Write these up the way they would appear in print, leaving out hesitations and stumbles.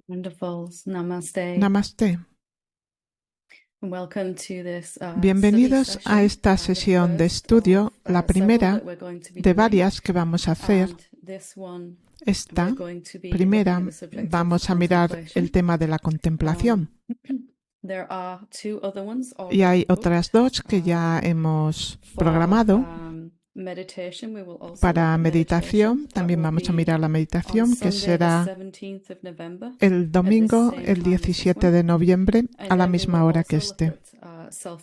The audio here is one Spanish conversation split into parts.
Wonderful. Namaste. Namaste. Welcome to this, Bienvenidos a esta sesión de estudio, la primera de varias que vamos a hacer. Esta primera vamos a mirar el tema de la contemplación. Y hay otras dos que ya hemos programado. Para meditación, también vamos a mirar la meditación, que será el domingo, el 17 de noviembre, a la misma hora que este.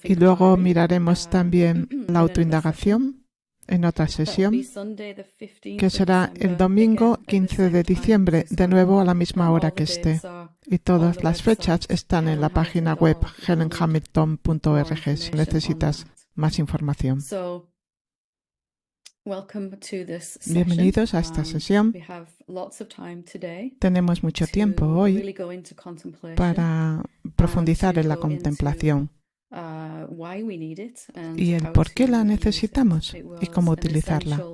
Y luego miraremos también la autoindagación en otra sesión, que será el domingo 15 de diciembre, de nuevo a la misma hora que este. Y todas las fechas están en la página web helenhamilton.org si necesitas más información. Bienvenidos a esta sesión. Tenemos mucho tiempo hoy para profundizar en la contemplación y el por qué la necesitamos y cómo utilizarla.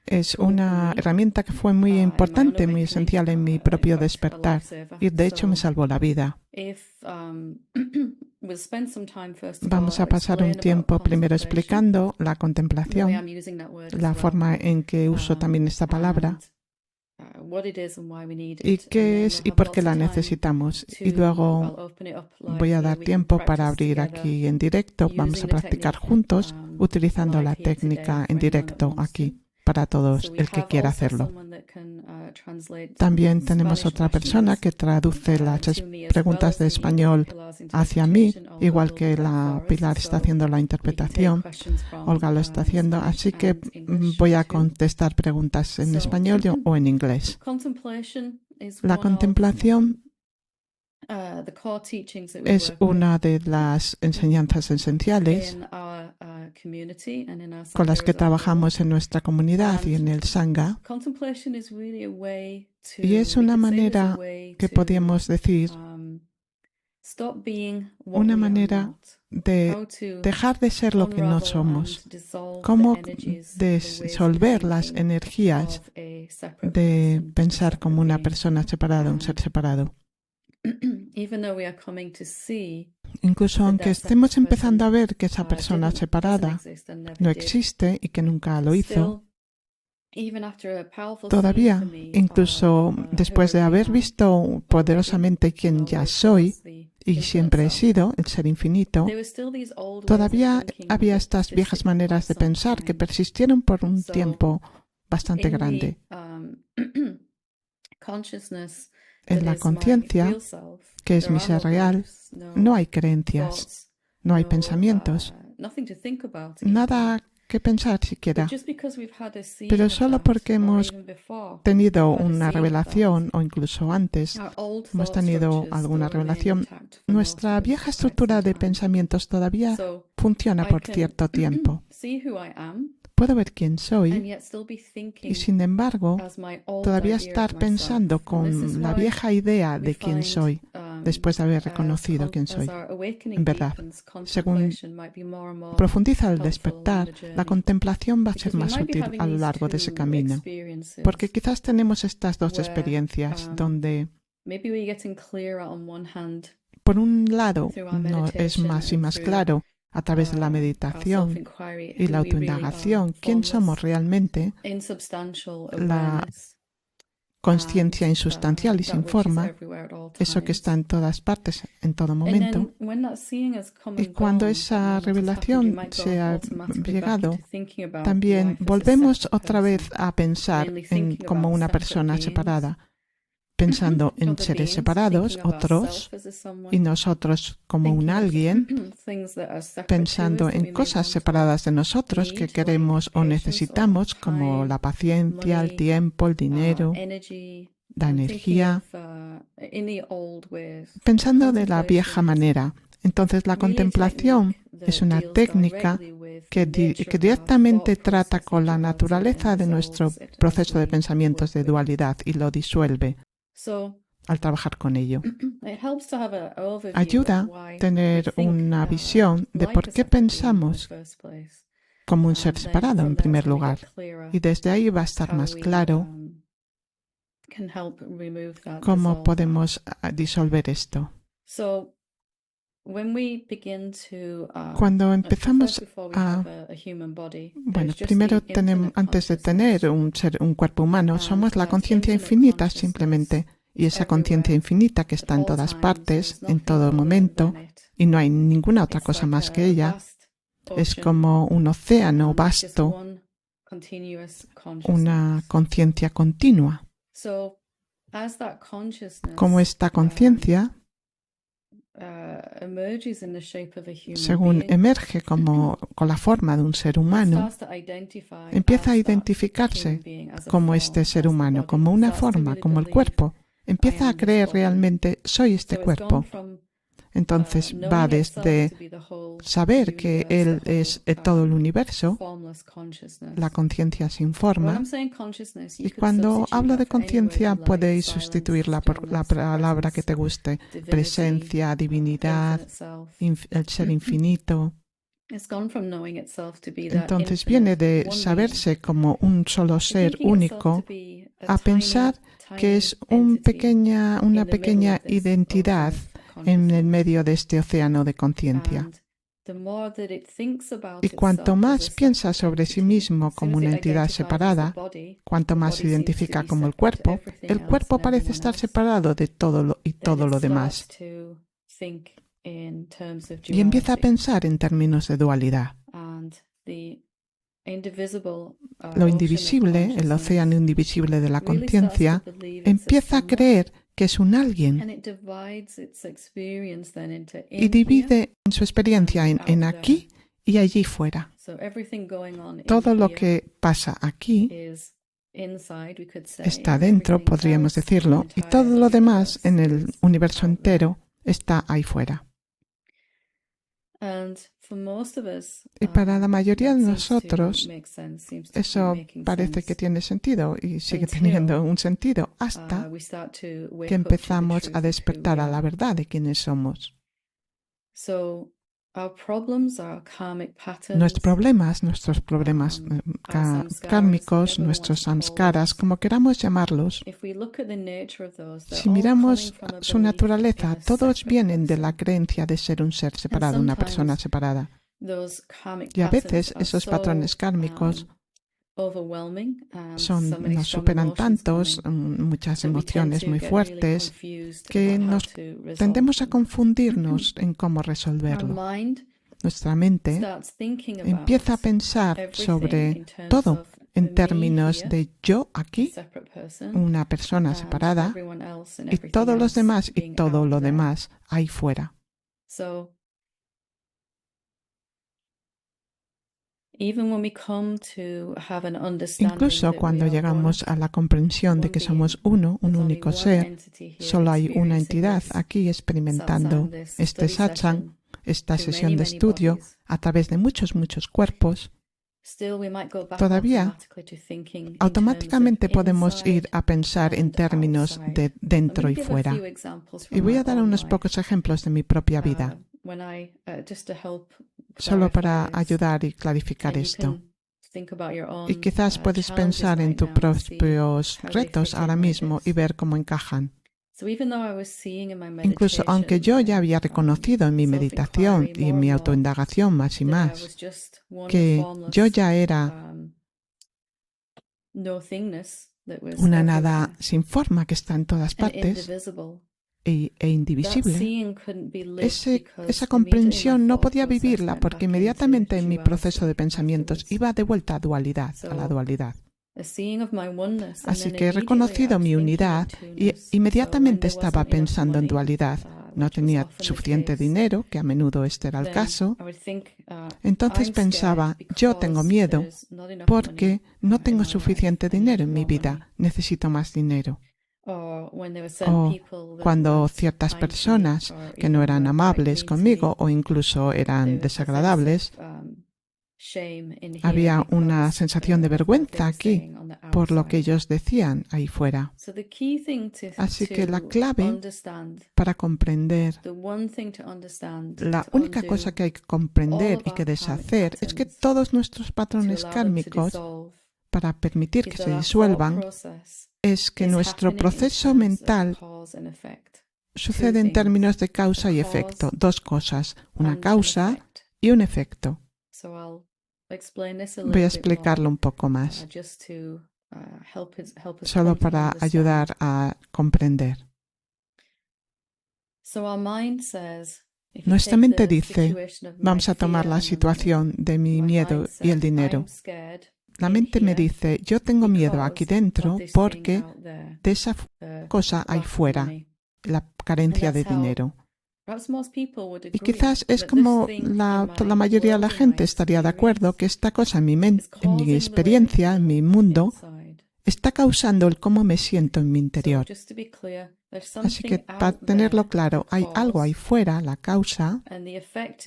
Es una herramienta que fue muy importante, muy esencial en mi propio despertar y de hecho me salvó la vida. Vamos a pasar un tiempo primero explicando la contemplación, la forma en que uso también esta palabra, y qué es y por qué la necesitamos. Y luego voy a dar tiempo para abrir aquí en directo. Vamos a practicar juntos utilizando la técnica en directo aquí para todos el que quiera hacerlo. También tenemos otra persona que traduce las preguntas de español hacia mí, igual que la Pilar está haciendo la interpretación, Olga lo está haciendo, así que voy a contestar preguntas en español o en inglés. La contemplación es una de las enseñanzas esenciales con las que trabajamos en nuestra comunidad y en el Sangha. Y es una manera que podríamos decir, una manera de dejar de ser lo que no somos, cómo disolver las energías de pensar como una persona separada, un ser separado. Incluso aunque estemos empezando a ver que esa persona separada no existe y que nunca lo hizo, todavía, incluso después de haber visto poderosamente quién ya soy y siempre he sido, el ser infinito, todavía había estas viejas maneras de pensar que persistieron por un tiempo bastante grande. En la conciencia, que es mi ser real, no hay creencias, no hay pensamientos, nada que pensar siquiera. Pero solo porque hemos tenido una revelación, o incluso antes hemos tenido alguna revelación, nuestra vieja estructura de pensamientos todavía funciona por cierto tiempo. Puedo ver quién soy y, sin embargo, todavía estar pensando con la vieja idea de quién soy después de haber reconocido quién soy. En verdad, según profundiza el despertar, la contemplación va a ser más útil a lo largo de ese camino. Porque quizás tenemos estas dos experiencias donde, por un lado, no es más y más claro a través de la meditación y la autoindagación, quién somos realmente, la conciencia insustancial y sin forma, eso que está en todas partes, en todo momento. Y cuando esa revelación se ha llegado, también volvemos otra vez a pensar en como una persona separada, pensando en seres separados, otros, y nosotros como un alguien, pensando en cosas separadas de nosotros que queremos o necesitamos, como la paciencia, el tiempo, el dinero, la energía, pensando de la vieja manera. Entonces la contemplación es una técnica que directamente trata con la naturaleza de nuestro proceso de pensamientos de dualidad y lo disuelve al trabajar con ello. Ayuda a tener una visión de por qué pensamos como un ser separado en primer lugar. Y desde ahí va a estar más claro ¿Cómo podemos disolver esto? Cuando empezamos primero antes de tener un cuerpo humano, somos la conciencia infinita simplemente, y esa conciencia infinita que está en todas partes, en todo momento, y no hay ninguna otra cosa más que ella, es como un océano vasto, una conciencia continua. Como esta conciencia, según emerge con la forma de un ser humano, empieza a identificarse como este ser humano, como una forma, como el cuerpo. Empieza a creer realmente, soy este cuerpo. Entonces va desde saber que él es todo el universo, la conciencia sin forma, y cuando hablo de conciencia podéis sustituirla por la palabra que te guste, presencia, divinidad, el ser infinito. Entonces viene de saberse como un solo ser único a pensar que es una pequeña identidad en el medio de este océano de conciencia. Y cuanto más piensa sobre sí mismo como una entidad separada, cuanto más se identifica como el cuerpo parece estar separado de todo lo demás. Y empieza a pensar en términos de dualidad. Lo indivisible, el océano indivisible de la conciencia, empieza a creer que es un alguien y divide su experiencia en aquí y allí fuera. Todo lo que pasa aquí está dentro, podríamos decirlo, y todo lo demás en el universo entero está ahí fuera. Y para la mayoría de nosotros eso parece que tiene sentido y sigue teniendo un sentido hasta que empezamos a despertar a la verdad de quiénes somos. Nuestros problemas kármicos, nuestros samskaras, como queramos llamarlos, si miramos su naturaleza, todos vienen de la creencia de ser un ser separado, una persona separada. Y a veces esos patrones kármicos nos superan tantos, muchas emociones muy fuertes, que tendemos a confundirnos en cómo resolverlo. Nuestra mente empieza a pensar sobre todo en términos de yo aquí, una persona separada, y todos los demás y todo lo demás ahí fuera. Incluso cuando llegamos a la comprensión de que somos uno, un único ser, solo hay una entidad aquí experimentando este satsang, esta sesión de estudio a través de muchos cuerpos, todavía automáticamente podemos ir a pensar en términos de dentro y fuera. Y voy a dar unos pocos ejemplos de mi propia vida, solo para ayudar y clarificar esto. Y quizás puedes pensar en tus propios retos ahora mismo y ver cómo encajan. Incluso aunque yo ya había reconocido en mi meditación y en mi autoindagación más y más que yo ya era una nada sin forma que está en todas partes e indivisible, esa comprensión no podía vivirla porque inmediatamente en mi proceso de pensamientos iba de vuelta a la dualidad. Así que he reconocido mi unidad y inmediatamente estaba pensando en dualidad. No tenía suficiente dinero, que a menudo este era el caso. Entonces pensaba, yo tengo miedo porque no tengo suficiente dinero en mi vida, necesito más dinero. O cuando ciertas personas que no eran amables conmigo o incluso eran desagradables, había una sensación de vergüenza aquí por lo que ellos decían ahí fuera. Así que la clave para comprender, la única cosa que hay que comprender y que deshacer es que todos nuestros patrones kármicos, para permitir que se disuelvan, es que nuestro proceso mental sucede en términos de causa y efecto, dos cosas, una causa y un efecto. Voy a explicarlo un poco más, solo para ayudar a comprender. Nuestra mente dice, vamos a tomar la situación de mi miedo y el dinero. La mente me dice, yo tengo miedo aquí dentro porque de esa cosa ahí fuera, la carencia de dinero. Y quizás es como la mayoría de la gente estaría de acuerdo que esta cosa en mi mente, en mi experiencia, en mi mundo, está causando el cómo me siento en mi interior. Así que para tenerlo claro, hay algo ahí fuera, la causa,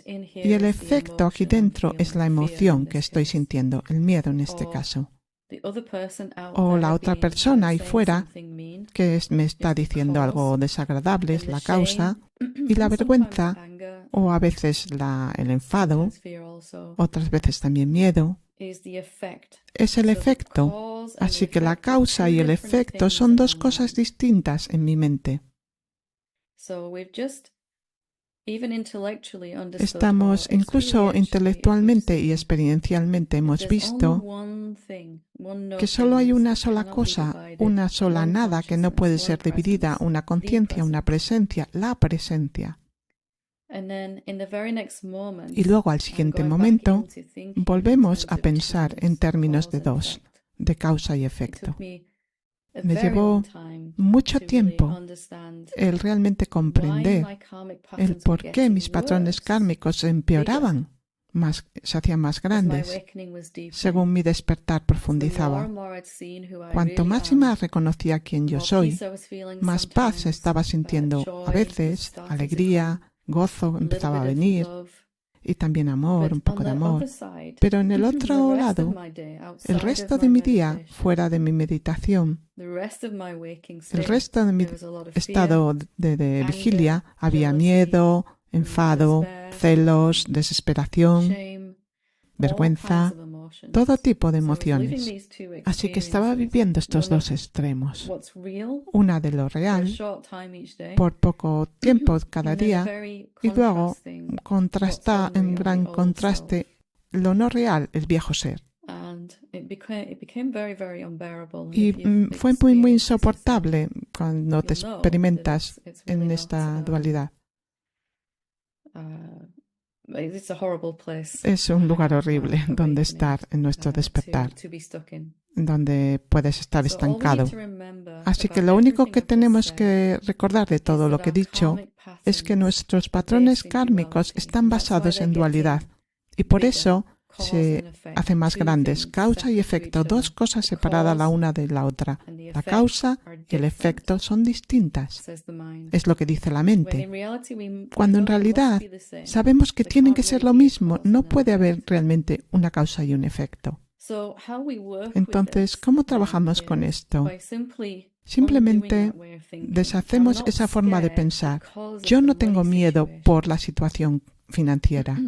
y el efecto aquí dentro es la emoción que estoy sintiendo, el miedo en este caso. O la otra persona ahí fuera que me está diciendo algo desagradable, es la causa, y la vergüenza, o a veces el enfado, otras veces también miedo, es el efecto. Así que la causa y el efecto son dos cosas distintas en mi mente. Estamos, incluso intelectualmente y experiencialmente, hemos visto que solo hay una sola cosa, una sola nada que no puede ser dividida, una conciencia, una presencia, la presencia. Y luego al siguiente momento volvemos a pensar en términos de dos, de causa y efecto. Me llevó mucho tiempo el realmente comprender el por qué mis patrones kármicos empeoraban, se hacían más grandes, según mi despertar profundizaba. Cuanto más y más reconocía quién yo soy, más paz estaba sintiendo, a veces alegría, gozo empezaba a venir, y también amor, un poco de amor. Pero en el otro lado, el resto de mi día, fuera de mi meditación, el resto de mi estado de vigilia, había miedo, enfado, celos, desesperación, vergüenza, todo tipo de emociones. Así que estaba viviendo estos dos extremos. Una de lo real, por poco tiempo cada día, y luego contrasta en gran contraste lo no real, el viejo ser. Y fue muy insoportable cuando te experimentas en esta dualidad. Es un lugar horrible donde estar en nuestro despertar, donde puedes estar estancado. Así que lo único que tenemos que recordar de todo lo que he dicho es que nuestros patrones kármicos están basados en dualidad y por eso se hacen más grandes, causa y efecto, dos cosas separadas la una de la otra. La causa y el efecto son distintas, es lo que dice la mente, cuando en realidad sabemos que tienen que ser lo mismo, no puede haber realmente una causa y un efecto. Entonces, ¿cómo trabajamos con esto? Simplemente deshacemos esa forma de pensar. Yo no tengo miedo por la situación financiera.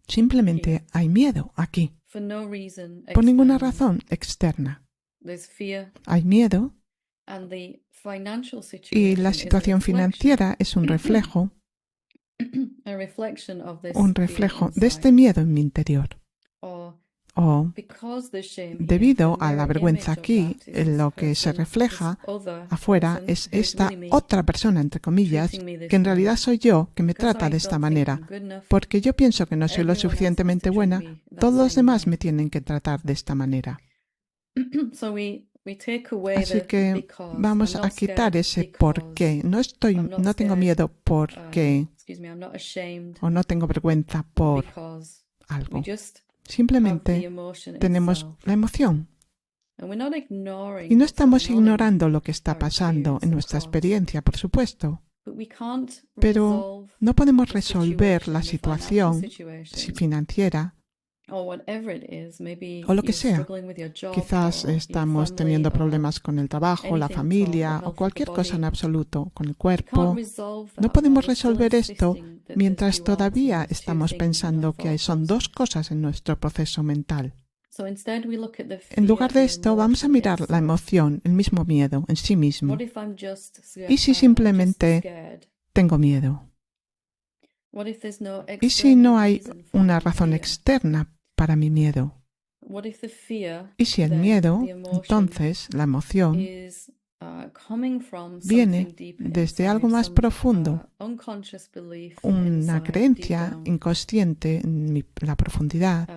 Simplemente hay miedo aquí, por ninguna razón externa. Hay miedo y la situación financiera es un reflejo de este miedo en mi interior. O debido a la vergüenza aquí, lo que se refleja afuera es esta otra persona, entre comillas, que en realidad soy yo, que me trata de esta manera. Porque yo pienso que no soy lo suficientemente buena, todos los demás me tienen que tratar de esta manera. Así que vamos a quitar ese por qué. No tengo miedo porque, o no tengo vergüenza por algo. Simplemente tenemos la emoción. Y no estamos ignorando lo que está pasando en nuestra experiencia, por supuesto. Pero no podemos resolver la situación financiera o lo que sea. Quizás estamos teniendo problemas con el trabajo, la familia o cualquier cosa en absoluto, con el cuerpo. No podemos resolver esto mientras todavía estamos pensando que son dos cosas en nuestro proceso mental. En lugar de esto, vamos a mirar la emoción, el mismo miedo en sí mismo. ¿Y si simplemente tengo miedo? ¿Y si no hay una razón externa para mi miedo? ¿Y si el miedo, entonces la emoción, viene desde algo más profundo, una creencia inconsciente en la profundidad,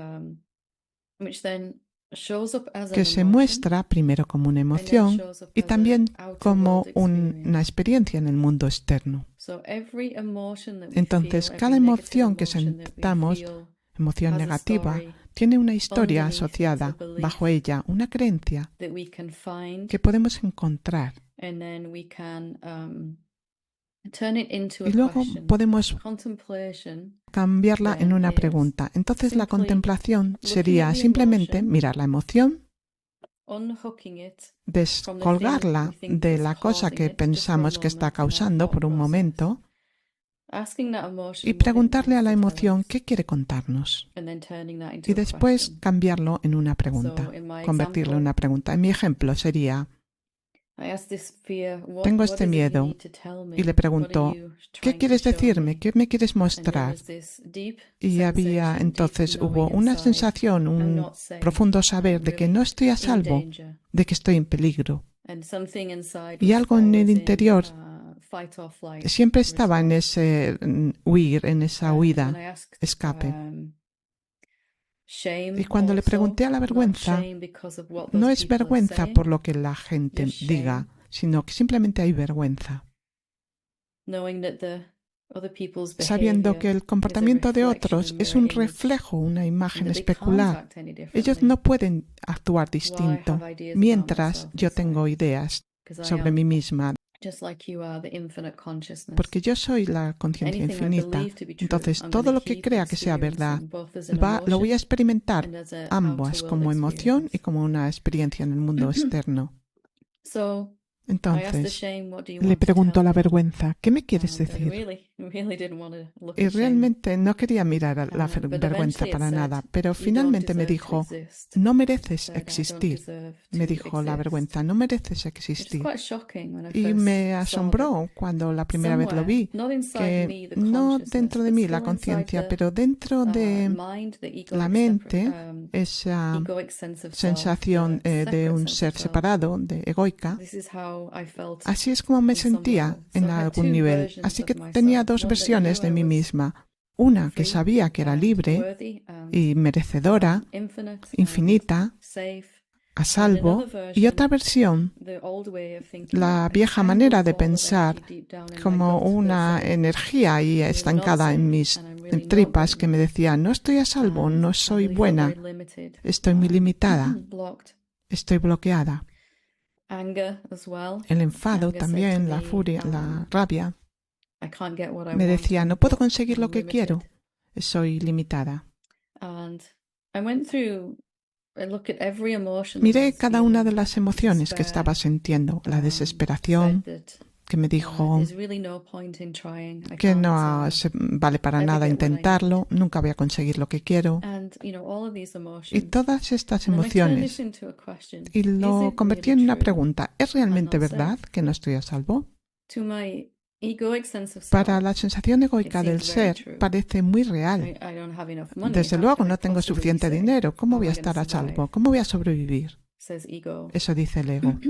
que se muestra primero como una emoción y también como una experiencia en el mundo externo? Entonces, cada emoción que sentamos, emoción negativa, tiene una historia asociada, bajo ella una creencia que podemos encontrar. Y luego podemos cambiarla en una pregunta. Entonces la contemplación sería simplemente mirar la emoción, descolgarla de la cosa que pensamos que está causando por un momento y preguntarle a la emoción qué quiere contarnos. Y después cambiarlo en una pregunta, convertirlo en una pregunta. En mi ejemplo sería: tengo este miedo y le pregunto, ¿qué quieres decirme? ¿Qué me quieres mostrar? Y hubo una sensación, un profundo saber de que no estoy a salvo, de que estoy en peligro. Y algo en el interior siempre estaba en ese huir, en esa huida, escape. Y cuando le pregunté a la vergüenza, no es vergüenza por lo que la gente diga, sino que simplemente hay vergüenza. Sabiendo que el comportamiento de otros es un reflejo, una imagen especular. Ellos no pueden actuar distinto, mientras yo tengo ideas sobre mí misma. Porque yo soy la conciencia infinita. Entonces, todo lo que crea que sea verdad, lo voy a experimentar ambas, como emoción y como una experiencia en el mundo externo. Entonces, le pregunto a la vergüenza, ¿qué me quieres decir? Y realmente no quería mirar a la vergüenza para nada, pero finalmente me dijo, no mereces existir. Me dijo la vergüenza, no mereces existir. Y me asombró cuando la primera vez lo vi, que no dentro de mí la conciencia, pero dentro de la mente, esa sensación de un ser separado, de egoica, así es como me sentía en algún nivel. Así que tenía dos versiones de mí misma. Una que sabía que era libre y merecedora, infinita, a salvo, y otra versión, la vieja manera de pensar, como una energía ahí estancada en mis tripas que me decía, no estoy a salvo, no soy buena, estoy muy limitada, estoy bloqueada. El enfado también, la furia, la rabia. Me decía, no puedo conseguir lo que quiero, soy limitada. Miré cada una de las emociones que estaba sintiendo, la desesperación, que me dijo que no vale para nada intentarlo, nunca voy a conseguir lo que quiero. Y todas estas emociones, y lo convertí en una pregunta, ¿es realmente verdad que no estoy a salvo? Para la sensación egoica del ser parece muy real. Desde luego no tengo suficiente dinero, ¿cómo voy a estar a salvo? ¿Cómo voy a sobrevivir? Eso dice el ego.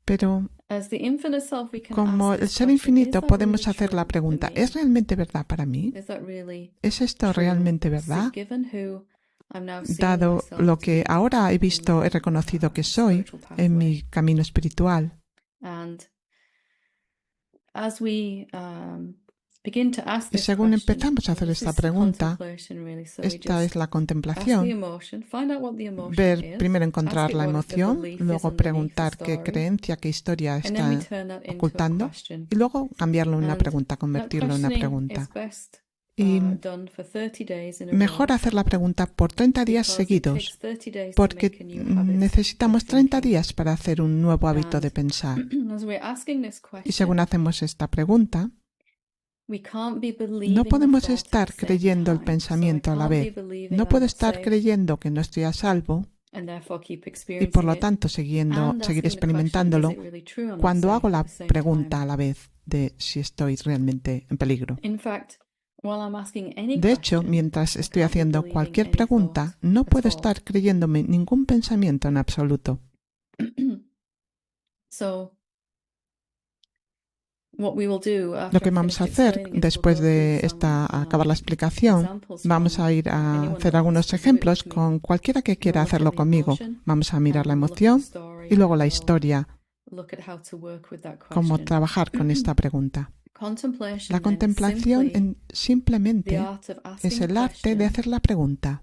Pero como el ser infinito podemos hacer la pregunta, ¿es realmente verdad para mí? ¿Es esto realmente verdad? Dado lo que ahora he visto, he reconocido que soy en mi camino espiritual. Y según empezamos a hacer esta pregunta, esta es la contemplación. Ver, primero encontrar la emoción, luego preguntar qué creencia, qué historia está ocultando, y luego cambiarlo en una pregunta, convertirlo en una pregunta. Y mejor hacer la pregunta por 30 días seguidos, porque necesitamos 30 días para hacer un nuevo hábito de pensar. Y según hacemos esta pregunta, No podemos estar creyendo el pensamiento a la vez. No puedo estar creyendo que no estoy a salvo y por lo tanto seguir experimentándolo cuando hago la pregunta a la vez de si estoy realmente en peligro. De hecho, mientras estoy haciendo cualquier pregunta, no puedo estar creyéndome ningún pensamiento en absoluto. Lo que vamos a hacer después de acabar la explicación, vamos a ir a hacer algunos ejemplos con cualquiera que quiera hacerlo conmigo. Vamos a mirar la emoción y luego la historia, cómo trabajar con esta pregunta. La contemplación simplemente es el arte de hacer la pregunta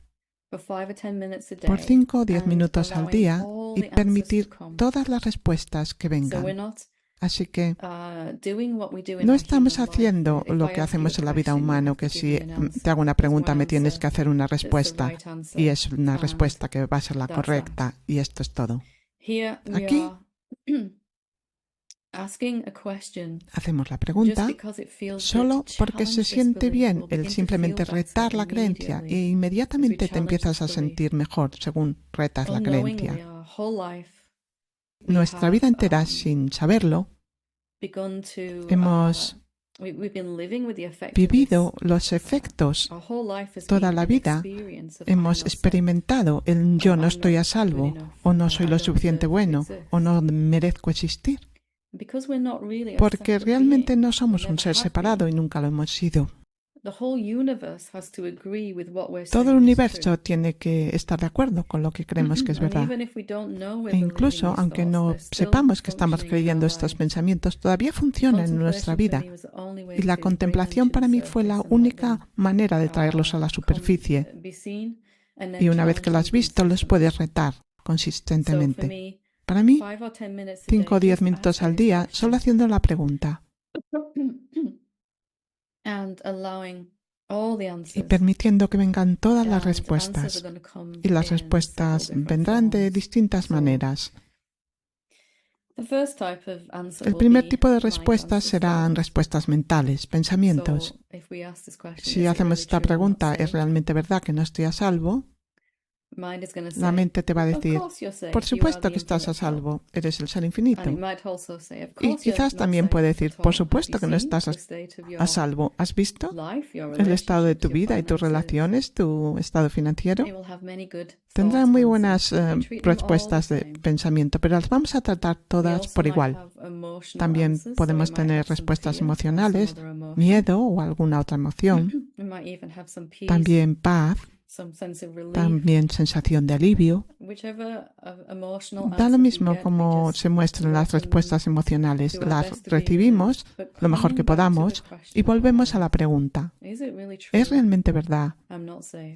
por 5 o 10 minutos al día y permitir todas las respuestas que vengan. Así que no estamos haciendo lo que hacemos en la vida humana, que si te hago una pregunta me tienes que hacer una respuesta y es una respuesta que va a ser la correcta y esto es todo. Aquí hacemos la pregunta solo porque se siente bien el simplemente retar la creencia e inmediatamente te empiezas a sentir mejor según retas la creencia. Nuestra vida entera, sin saberlo, hemos vivido los efectos toda la vida. Hemos experimentado el yo no estoy a salvo, o no soy lo suficiente bueno, o no merezco existir. Porque realmente no somos un ser separado y nunca lo hemos sido. Todo el universo tiene que estar de acuerdo con lo que creemos que es verdad. E incluso, aunque no sepamos que estamos creyendo estos pensamientos, todavía funcionan en nuestra vida. Y la contemplación para mí fue la única manera de traerlos a la superficie. Y una vez que lo has visto, los puedes retar consistentemente. Para mí, 5 o 10 minutos al día, solo haciendo la pregunta. Y permitiendo que vengan todas las respuestas. Y las respuestas vendrán de distintas maneras. El primer tipo de respuestas serán respuestas mentales, pensamientos. Si hacemos esta pregunta, ¿es realmente verdad que no estoy a salvo? La mente te va a decir, por supuesto que estás a salvo, eres el ser infinito. Y quizás también puede decir, por supuesto que no estás a salvo. ¿Has visto el estado de tu vida y tus relaciones, tu estado financiero? Tendrán muy buenas respuestas de pensamiento, pero las vamos a tratar todas por igual. También podemos tener respuestas emocionales, miedo o alguna otra emoción. También paz. También sensación de alivio. Da lo mismo como se muestran las respuestas emocionales. Las recibimos lo mejor que podamos y volvemos a la pregunta. ¿Es realmente verdad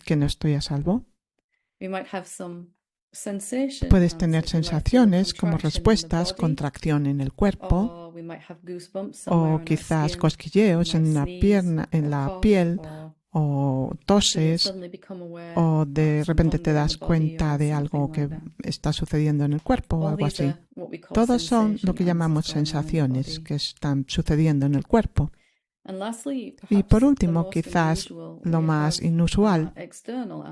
que no estoy a salvo? Puedes tener sensaciones como respuestas, contracción en el cuerpo, o quizás cosquilleos en una pierna, en la piel, o toses, o de repente te das cuenta de algo que está sucediendo en el cuerpo o algo así. Todos son lo que llamamos sensaciones que están sucediendo en el cuerpo. Y por último, quizás lo más inusual,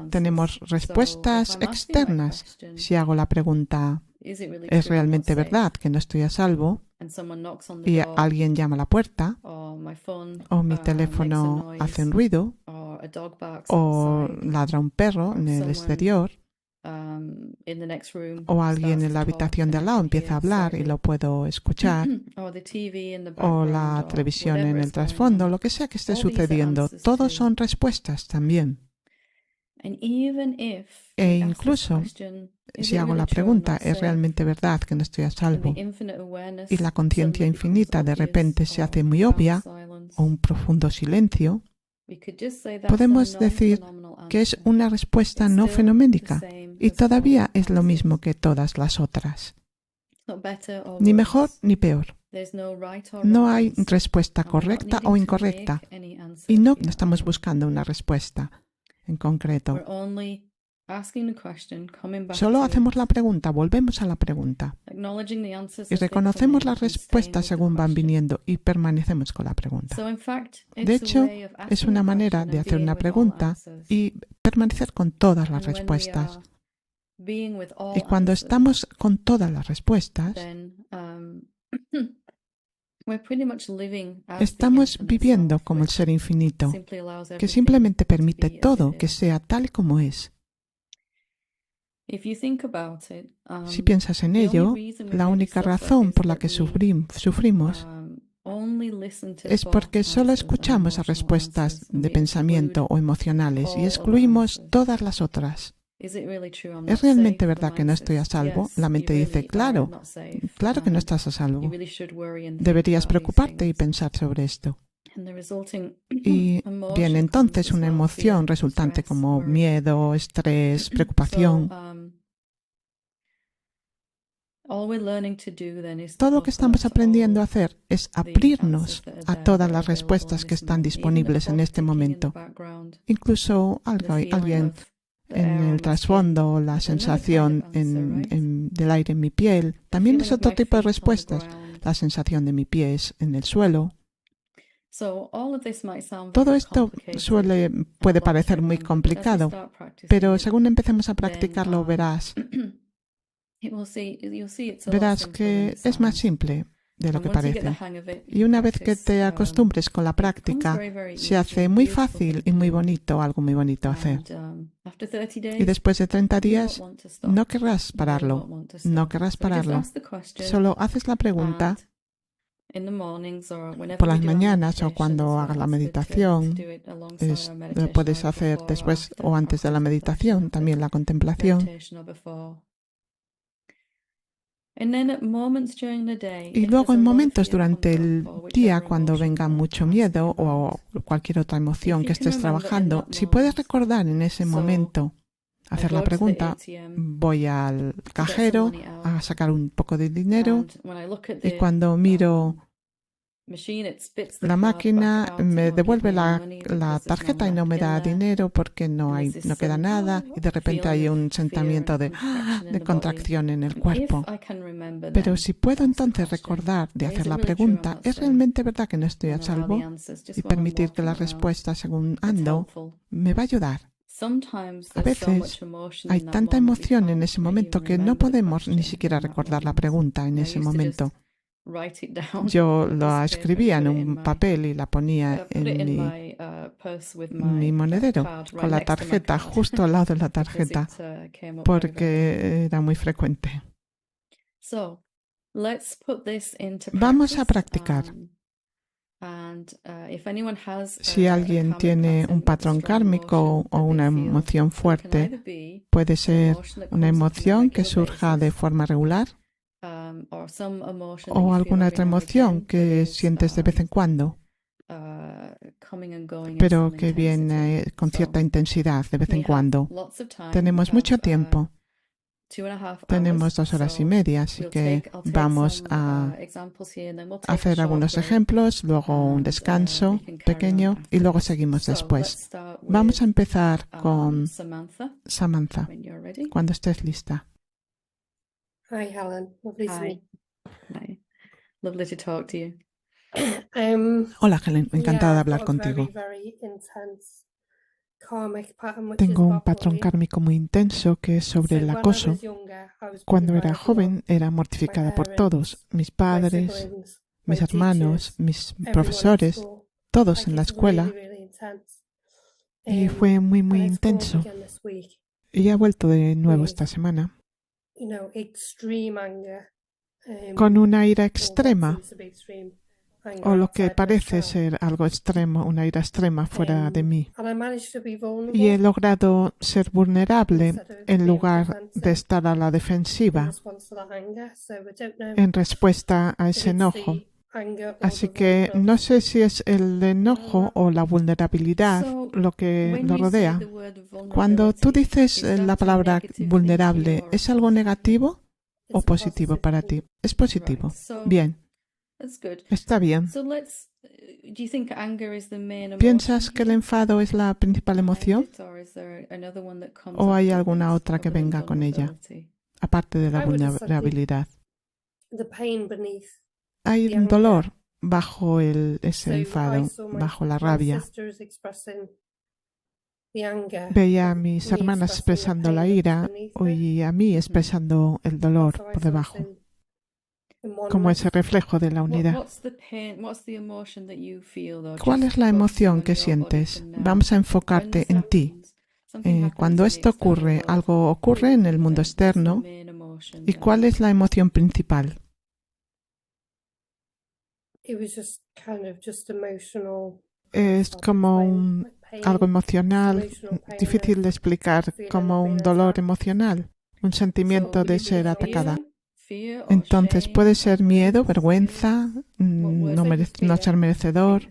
tenemos respuestas externas. Si hago la pregunta, ¿es realmente verdad que no estoy a salvo? Y alguien llama a la puerta, o mi teléfono hace un ruido, o ladra un perro en el exterior, o alguien en la habitación de al lado empieza a hablar y lo puedo escuchar, o la televisión en el trasfondo, lo que sea que esté sucediendo, todos son respuestas también. E incluso si hago la pregunta, ¿es realmente verdad que no estoy a salvo? Y la conciencia infinita de repente se hace muy obvia, o un profundo silencio, podemos decir que es una respuesta no fenoménica y todavía es lo mismo que todas las otras. Ni mejor ni peor. No hay respuesta correcta o incorrecta y no estamos buscando una respuesta en concreto. Solo hacemos la pregunta, volvemos a la pregunta y reconocemos las respuestas según van viniendo y permanecemos con la pregunta. De hecho, es una manera de hacer una pregunta y permanecer con todas las respuestas. Y cuando estamos con todas las respuestas, estamos viviendo como el ser infinito, que simplemente permite todo que sea tal como es. Si piensas en ello, la única razón por la que sufrimos es porque solo escuchamos las respuestas de pensamiento o emocionales y excluimos todas las otras. ¿Es realmente verdad que no estoy a salvo? La mente dice, claro que no estás a salvo. Deberías preocuparte y pensar sobre esto. Y viene entonces una emoción resultante como miedo, estrés, preocupación. Todo lo que estamos aprendiendo a hacer es abrirnos a todas las respuestas que están disponibles en este momento. Incluso alguien en el trasfondo, la sensación del aire en mi piel. También es otro tipo de respuestas. La sensación de mis pies en el suelo. Todo esto puede parecer muy complicado, pero según empecemos a practicarlo verás que es más simple de lo que parece. Y una vez que te acostumbres con la práctica, se hace muy fácil y muy bonito, algo muy bonito hacer. Y después de 30 días, no querrás pararlo. Solo haces la pregunta por las mañanas o cuando hagas la meditación. Lo puedes hacer después o antes de la meditación, también la contemplación. Y luego en momentos durante el día, cuando venga mucho miedo o cualquier otra emoción que estés trabajando, si puedes recordar en ese momento, hacer la pregunta, voy al cajero a sacar un poco de dinero y cuando miro la máquina me devuelve la tarjeta y no me da dinero porque no queda nada y de repente hay un sentimiento de contracción en el cuerpo. Pero si puedo entonces recordar de hacer la pregunta, ¿es realmente verdad que no estoy a salvo? Y permitir que la respuesta según ando me va a ayudar. A veces hay tanta emoción en ese momento que no podemos ni siquiera recordar la pregunta en ese momento. Yo la escribía en un papel y la ponía en mi monedero con la tarjeta justo al lado de la tarjeta porque era muy frecuente. Vamos a practicar. Si alguien tiene un patrón kármico o una emoción fuerte, puede ser una emoción que surja de forma regular o alguna otra emoción que sientes de vez en cuando, pero que viene con cierta intensidad de vez en cuando. Tenemos mucho tiempo. Tenemos 2 horas y media, así que vamos a hacer algunos ejemplos, luego un descanso pequeño y luego seguimos después. Vamos a empezar con Samantha, cuando estés lista. Hi, Helen. Lovely to meet you. Hi. Lovely to talk to you. Hola, Helen. Encantada de hablar contigo. Tengo un patrón kármico muy intenso que es sobre el acoso. Cuando era joven era mortificada por todos, mis padres, mis hermanos, mis profesores, todos en la escuela. Y fue muy, muy intenso. Y he vuelto de nuevo esta semana con una ira extrema, o lo que parece ser algo extremo, una ira extrema fuera de mí. Y he logrado ser vulnerable en lugar de estar a la defensiva en respuesta a ese enojo. Así que no sé si es el enojo o la vulnerabilidad lo que lo rodea. Cuando tú dices la palabra vulnerable, ¿es algo negativo o positivo para ti? Es positivo. Bien. Está bien. ¿Piensas que el enfado es la principal emoción? ¿O hay alguna otra que venga con ella, aparte de la vulnerabilidad? Hay un dolor bajo ese enfado, bajo la rabia. Veía a mis hermanas expresando la ira y a mí expresando el dolor por debajo, como ese reflejo de la unidad. ¿Cuál es la emoción que sientes? Vamos a enfocarte en ti. Cuando esto ocurre, algo ocurre en el mundo externo. ¿Y cuál es la emoción principal? Es como algo emocional, difícil de explicar, como un dolor emocional, un sentimiento de ser atacada. Entonces puede ser miedo, vergüenza, no ser merecedor,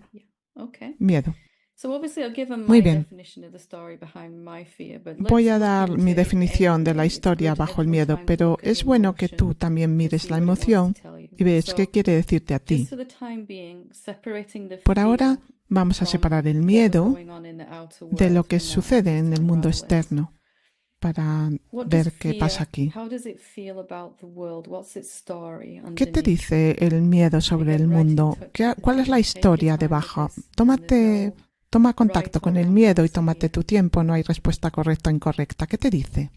miedo. Muy bien. Voy a dar mi definición de la historia bajo el miedo, pero es bueno que tú también mires la emoción y veas qué quiere decirte a ti. Por ahora vamos a separar el miedo de lo que sucede en el mundo externo para ver qué pasa aquí. ¿Qué te dice el miedo sobre el mundo? ¿Cuál es la historia debajo? Toma contacto con el miedo y tómate tu tiempo, no hay respuesta correcta o incorrecta. ¿Qué te dice?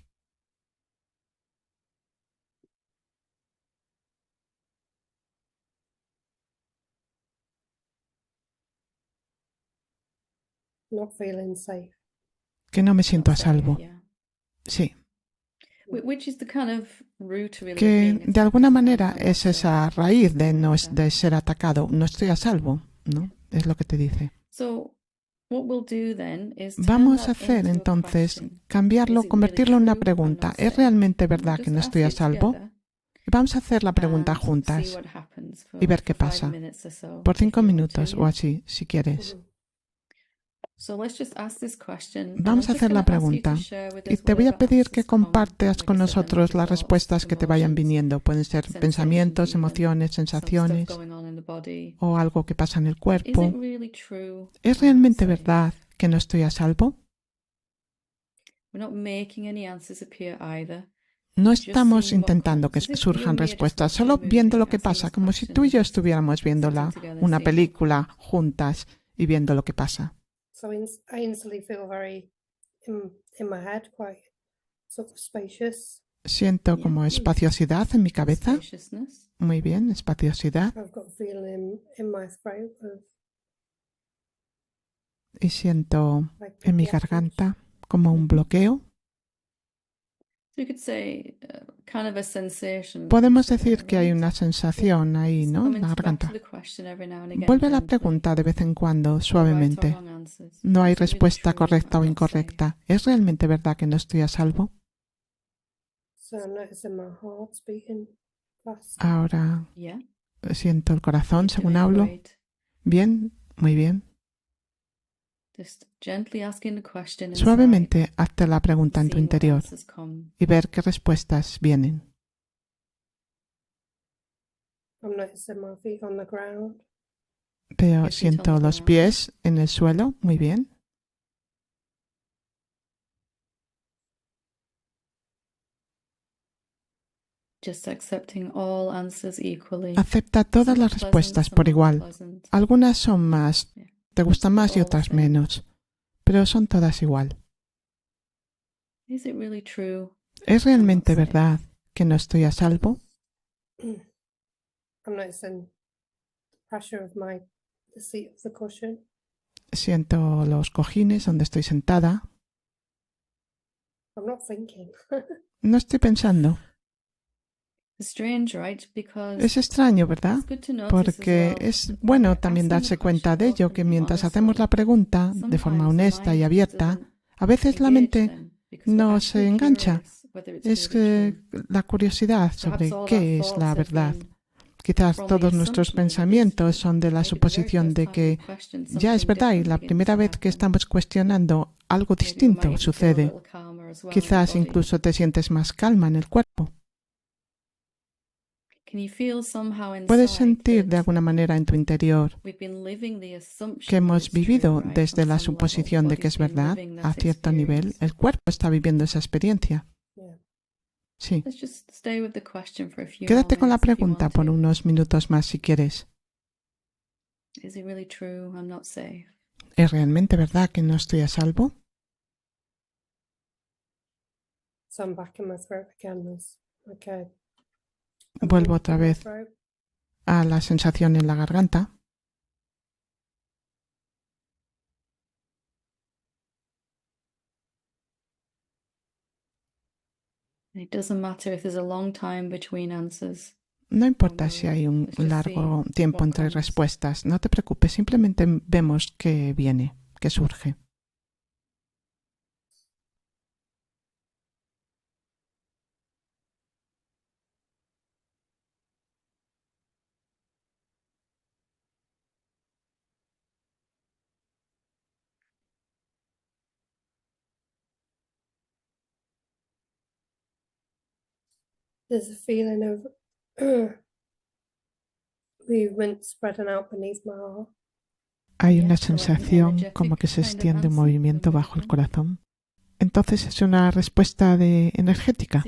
Que no me siento a salvo. Sí. Que de alguna manera es esa raíz de ser atacado. No estoy a salvo, ¿no? Es lo que te dice. Vamos a hacer entonces, cambiarlo, convertirlo en una pregunta. ¿Es realmente verdad que no estoy a salvo? Vamos a hacer la pregunta juntas y ver qué pasa. Por 5 minutos o así, si quieres. Vamos a hacer la pregunta y te voy a pedir que compartas con nosotros las respuestas que te vayan viniendo. Pueden ser pensamientos, emociones, sensaciones o algo que pasa en el cuerpo. ¿Es realmente verdad que no estoy a salvo? No estamos intentando que surjan respuestas, solo viendo lo que pasa, como si tú y yo estuviéramos viendo una película juntas y viendo lo que pasa. Siento como espaciosidad en mi cabeza. Muy bien, espaciosidad. Y siento en mi garganta como un bloqueo. Podemos decir que hay una sensación ahí, ¿no? En la garganta. Vuelve a la pregunta de vez en cuando, suavemente. No hay respuesta correcta o incorrecta. ¿Es realmente verdad que no estoy a salvo? Ahora siento el corazón según hablo. Bien, muy bien. Suavemente hazte la pregunta en tu interior y ver qué respuestas vienen. Pero siento los pies en el suelo, muy bien. Acepta todas las respuestas por igual. Algunas son más, te gustan más y otras menos, pero son todas igual. ¿Es realmente verdad que no estoy a salvo? Siento los cojines donde estoy sentada. No estoy pensando. Es extraño, ¿verdad? Porque es bueno también darse cuenta de ello, que mientras hacemos la pregunta de forma honesta y abierta, a veces la mente no se engancha. Es la curiosidad sobre qué es la verdad. Quizás todos nuestros pensamientos son de la suposición de que ya es verdad y la primera vez que estamos cuestionando algo distinto sucede. Quizás incluso te sientes más calma en el cuerpo. ¿Puedes sentir de alguna manera en tu interior que hemos vivido desde la suposición de que es verdad? A cierto nivel, el cuerpo está viviendo esa experiencia. Yeah. Sí. Quédate con la pregunta por unos minutos más si quieres. ¿Es realmente verdad que no estoy a salvo? So I'm back in my throat again. Okay. Vuelvo otra vez a la sensación en la garganta. No importa si hay un largo tiempo entre respuestas. No te preocupes, simplemente vemos qué viene, qué surge. There's a feeling of movement spreading out beneath my heart. Hay una sensación como que se extiende un movimiento bajo el corazón. Entonces es una respuesta energética.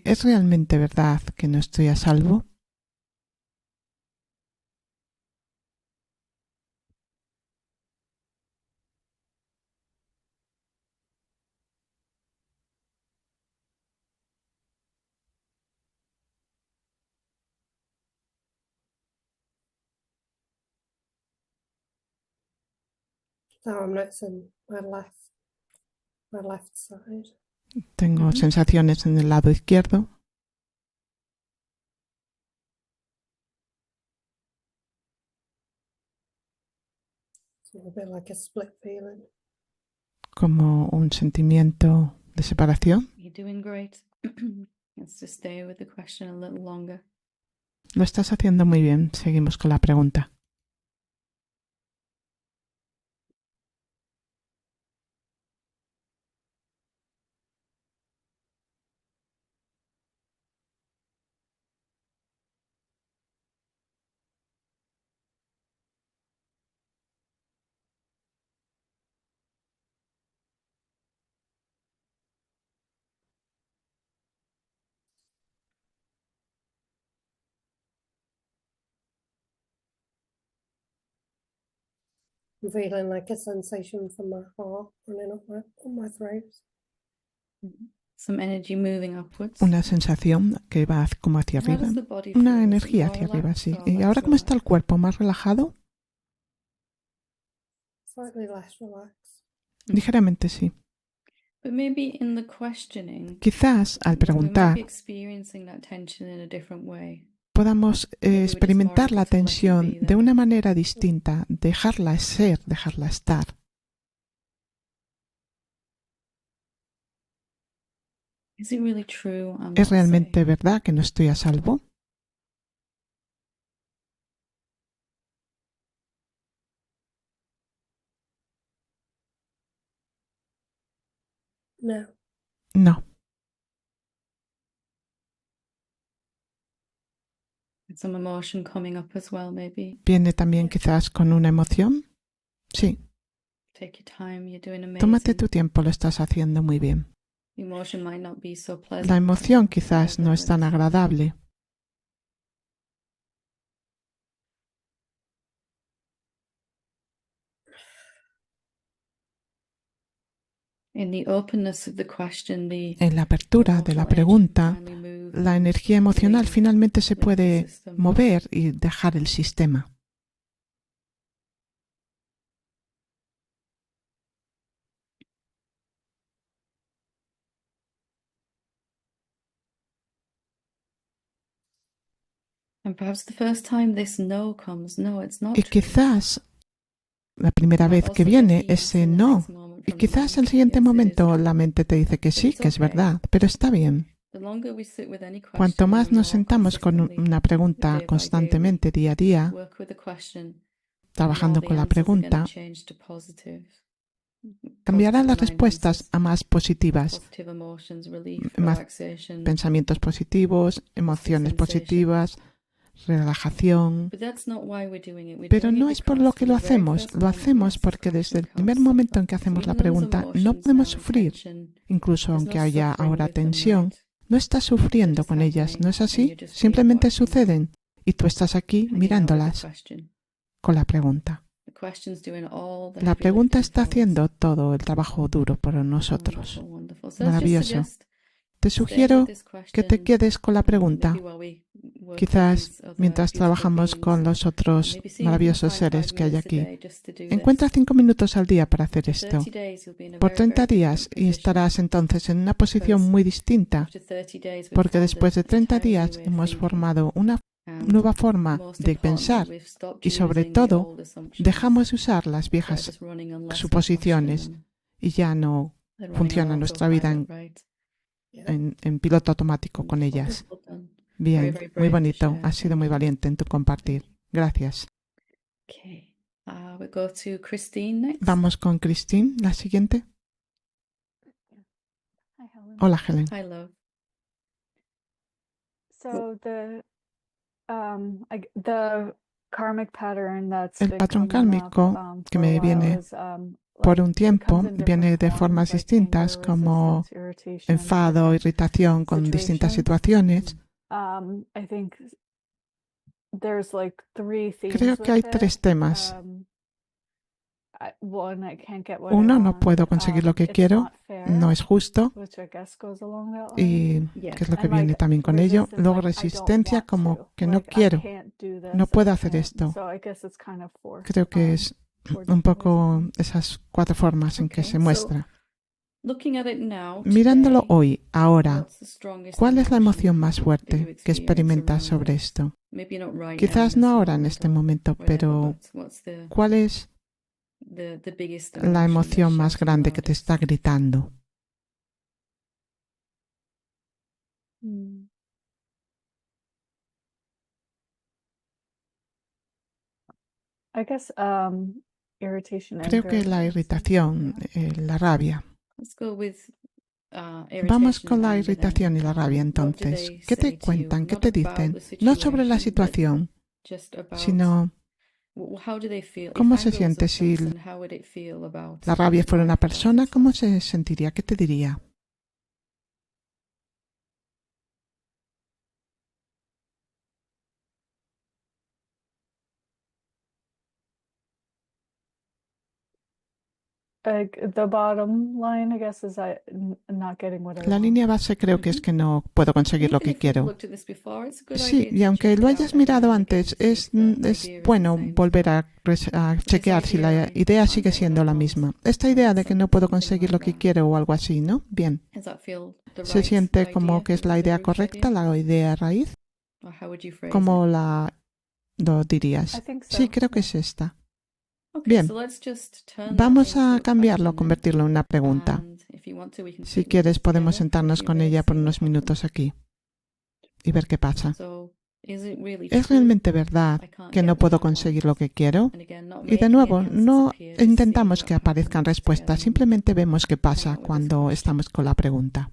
¿Es realmente verdad que no estoy a salvo? Now I'm noticing my left side. Tengo sensaciones en el lado izquierdo. It's a bit like a split feeling. Como un sentimiento de separación. Lo estás haciendo muy bien. Seguimos con la pregunta. I'm feeling like a sensation from my heart running up my throat. Una sensación que va como hacia arriba. Una energía hacia arriba, sí. ¿Y ahora cómo está el cuerpo? ¿Más relajado? Slightly less relaxed. Ligeramente sí. Quizás al preguntar podamos experimentar la tensión de una manera distinta, dejarla ser, dejarla estar. ¿Es realmente verdad que no estoy a salvo? No. No. ¿Viene también quizás con una emoción? Sí. Tómate tu tiempo, lo estás haciendo muy bien. La emoción quizás no es tan agradable. En la apertura de la pregunta, la energía emocional finalmente se puede mover y dejar el sistema. Y quizás la primera vez que viene ese no, y quizás el siguiente momento la mente te dice que sí, que es verdad, pero está bien. Cuanto más nos sentamos con una pregunta constantemente, día a día, trabajando con la pregunta, cambiará las respuestas a más positivas, más pensamientos positivos, emociones positivas, relajación. Pero no es por lo que lo hacemos porque desde el primer momento en que hacemos la pregunta no podemos sufrir. Incluso aunque haya ahora tensión, no estás sufriendo con ellas, ¿no es así? Simplemente suceden y tú estás aquí mirándolas con la pregunta. La pregunta está haciendo todo el trabajo duro por nosotros. Maravilloso. Te sugiero que te quedes con la pregunta. Quizás mientras trabajamos con los otros maravillosos seres que hay aquí. Encuentra 5 minutos al día para hacer esto. Por 30 días y estarás entonces en una posición muy distinta, porque después de 30 días hemos formado una nueva forma de pensar y sobre todo dejamos de usar las viejas suposiciones y ya no funciona nuestra vida en piloto automático con ellas. Bien, muy bonito. Has sido muy valiente en tu compartir. Gracias. Vamos con Christine, la siguiente. Hola, Helen. El patrón kármico que me viene por un tiempo viene de formas distintas, como enfado, irritación con distintas situaciones. Creo que hay 3 temas. Uno, no puedo conseguir lo que quiero, no es justo, y que es lo que viene también con ello. Luego resistencia, como que no quiero, no puedo hacer esto. Creo que es un poco esas 4 formas en que se muestra. Mirándolo hoy, ahora, ¿cuál es la emoción más fuerte que experimentas sobre esto? Quizás no ahora en este momento, pero ¿cuál es la emoción más grande que te está gritando? Creo que la irritación, la rabia. Vamos con la irritación y la rabia entonces. ¿Qué te cuentan? ¿Qué te dicen? No sobre la situación, sino cómo se siente si la rabia fuera una persona, ¿cómo se sentiría? ¿Qué te diría? La línea base creo que es que no puedo conseguir lo que quiero. Sí, y aunque lo hayas mirado antes, es bueno volver a chequear si la idea sigue siendo la misma. Esta idea de que no puedo conseguir lo que quiero o algo así, ¿no? Bien. ¿Se siente como que es la idea correcta, la idea raíz? ¿Cómo lo dirías? Sí, creo que es esta. Bien, vamos a cambiarlo, convertirlo en una pregunta. Si quieres, podemos sentarnos con ella por unos minutos aquí y ver qué pasa. ¿Es realmente verdad que no puedo conseguir lo que quiero? Y de nuevo, no intentamos que aparezcan respuestas, simplemente vemos qué pasa cuando estamos con la pregunta.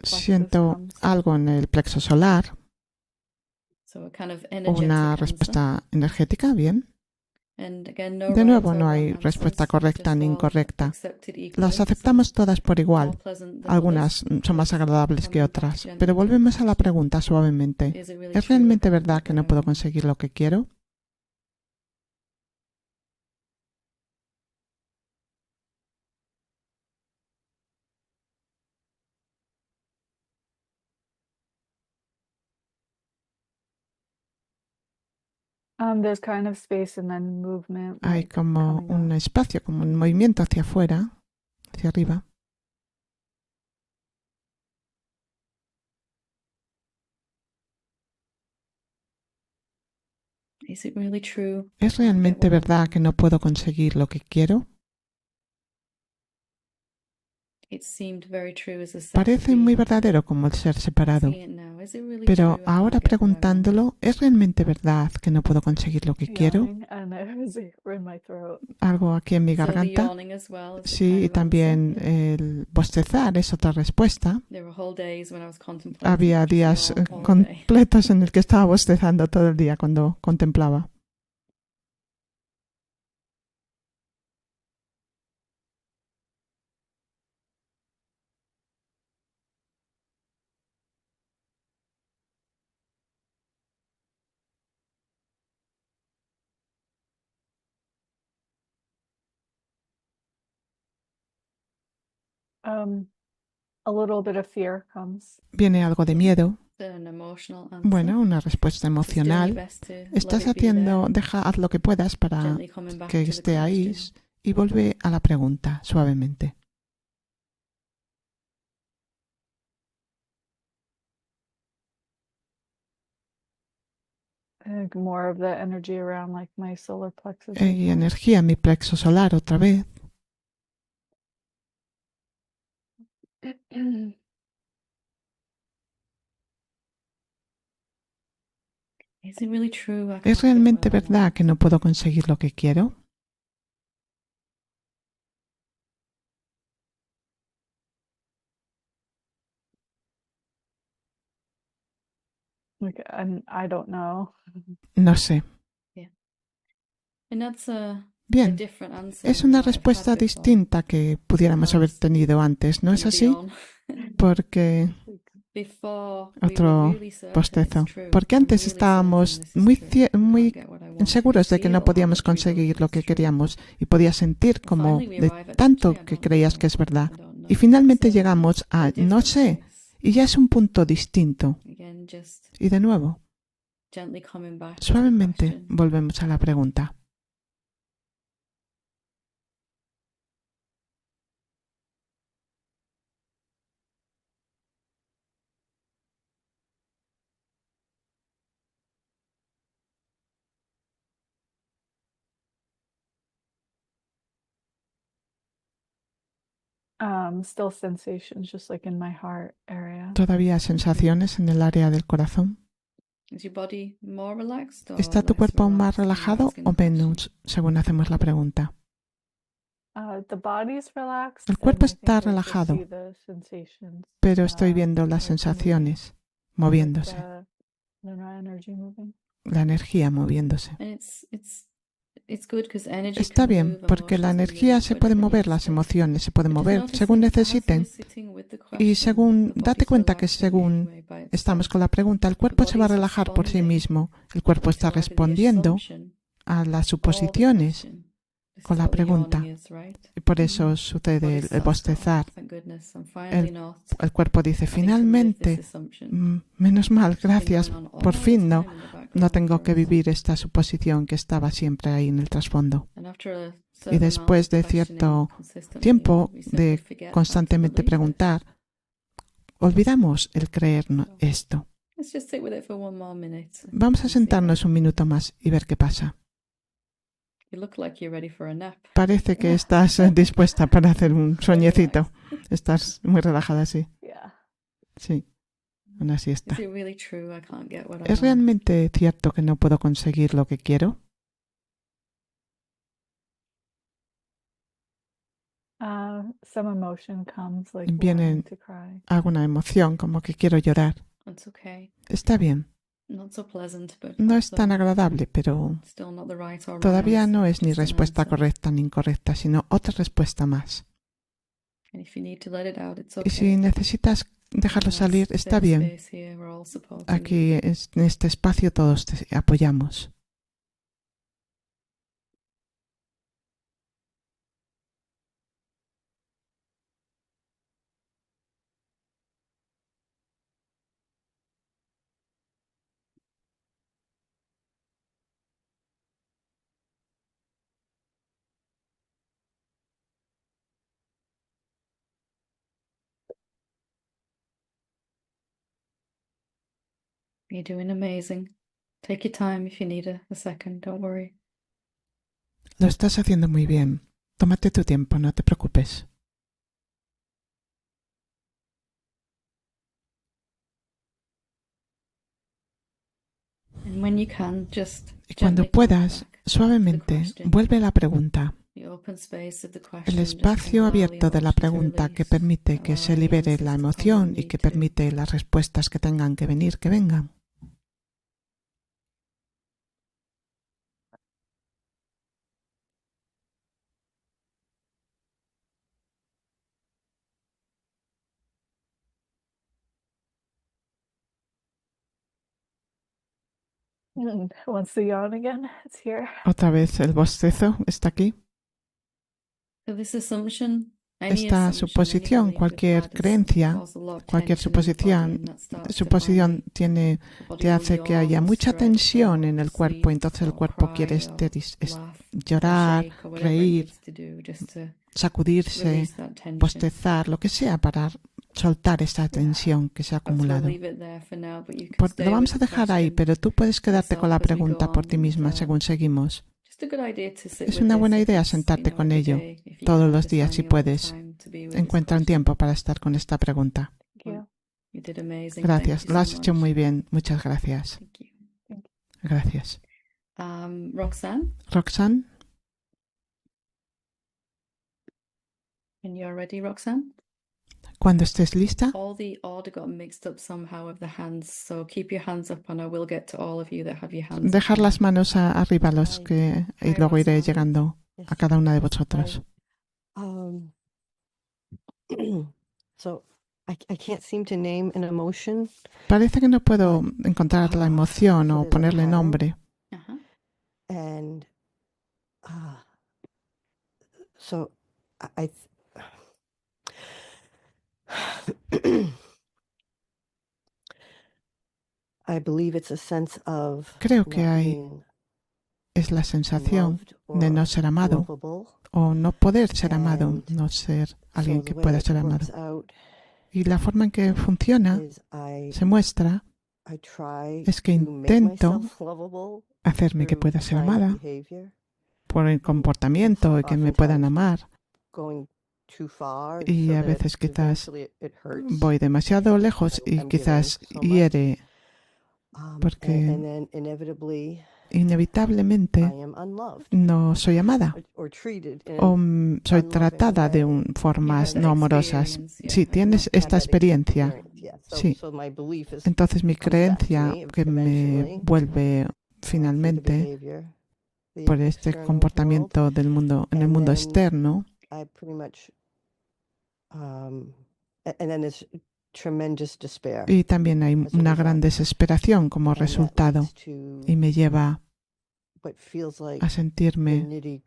Siento algo en el plexo solar, una respuesta energética, bien. De nuevo, no hay respuesta correcta ni incorrecta. Las aceptamos todas por igual. Algunas son más agradables que otras. Pero volvemos a la pregunta suavemente. ¿Es realmente verdad que no puedo conseguir lo que quiero? Hay como un espacio, como un movimiento hacia afuera, hacia arriba. ¿Es realmente verdad que no puedo conseguir lo que quiero? Parece muy verdadero como el ser separado, pero ahora preguntándolo, ¿es realmente verdad que no puedo conseguir lo que quiero? Algo aquí en mi garganta. Sí, y también el bostezar es otra respuesta. Había días completos en el que estaba bostezando todo el día cuando contemplaba. Viene algo de miedo. Bueno, una respuesta emocional. Estás haciendo, haz lo que puedas para que esté ahí y vuelve a la pregunta suavemente. Y energía en mi plexo solar otra vez. ¿Es realmente verdad que no puedo conseguir lo que quiero? No sé. Bien, es una respuesta distinta que pudiéramos haber tenido antes, ¿no es así? Porque otro bostezo. Porque antes estábamos muy seguros de que no podíamos conseguir lo que queríamos y podías sentir como de tanto que creías que es verdad. Y finalmente llegamos a no sé, y ya es un punto distinto. Y de nuevo, suavemente volvemos a la pregunta. Todavía sensaciones en el área del corazón. ¿Está tu cuerpo más relajado o menos, según hacemos la pregunta? El cuerpo está relajado, pero estoy viendo las sensaciones moviéndose, la energía moviéndose. Está bien, porque la energía se puede mover, las emociones se pueden mover según necesiten. Y date cuenta que según estamos con la pregunta, el cuerpo se va a relajar por sí mismo. El cuerpo está respondiendo a las suposiciones con la pregunta. Y por eso sucede el bostezar. El cuerpo dice, finalmente, menos mal, gracias, por fin no tengo que vivir esta suposición que estaba siempre ahí en el trasfondo. Y después de cierto tiempo de constantemente preguntar, olvidamos el creer esto. Vamos a sentarnos un minuto más y ver qué pasa. Parece que estás dispuesta para hacer un sueñecito. Estás muy relajada, sí. Sí, una siesta. ¿Es realmente cierto que no puedo conseguir lo que quiero? Viene alguna emoción, como que quiero llorar. Está bien. No es tan agradable, pero todavía no es ni respuesta correcta ni incorrecta, sino otra respuesta más. Y si necesitas dejarlo salir, está bien. Aquí en este espacio todos te apoyamos. You're doing amazing. Take your time if you need a second, don't worry. Lo estás haciendo muy bien. Tómate tu tiempo, no te preocupes. Y cuando puedas, suavemente, vuelve a la pregunta. El espacio abierto de la pregunta que permite que se libere la emoción y que permite las respuestas que tengan que venir, que vengan. Otra vez el bostezo está aquí. Esta suposición, cualquier creencia, cualquier suposición te hace que haya mucha tensión en el cuerpo, entonces el cuerpo quiere llorar, reír, sacudirse, bostezar, lo que sea para soltar esa tensión que se ha acumulado. Lo vamos a dejar ahí, pero tú puedes quedarte con la pregunta por ti misma según seguimos. Es una buena idea sentarte con ello todos los días si puedes. Encuentra un tiempo para estar con esta pregunta. Gracias, lo has hecho muy bien. Muchas gracias. Gracias. Roxanne. Cuando estés lista. Dejar las manos arriba y luego iré llegando a cada una de vosotros. Parece que no puedo encontrar la emoción o ponerle nombre. Creo que es la sensación de no ser amado o no poder ser amado, no ser alguien que pueda ser amado. Y la forma en que funciona, se muestra, es que intento hacerme que pueda ser amada por el comportamiento y que me puedan amar. Y a veces quizás voy demasiado lejos y quizás hiere porque inevitablemente no soy amada o soy tratada de formas no amorosas. Sí, tienes esta experiencia. Sí. Entonces mi creencia que me vuelve finalmente por este comportamiento del mundo, en el mundo externo. Y también hay una gran desesperación como resultado y me lleva a sentirme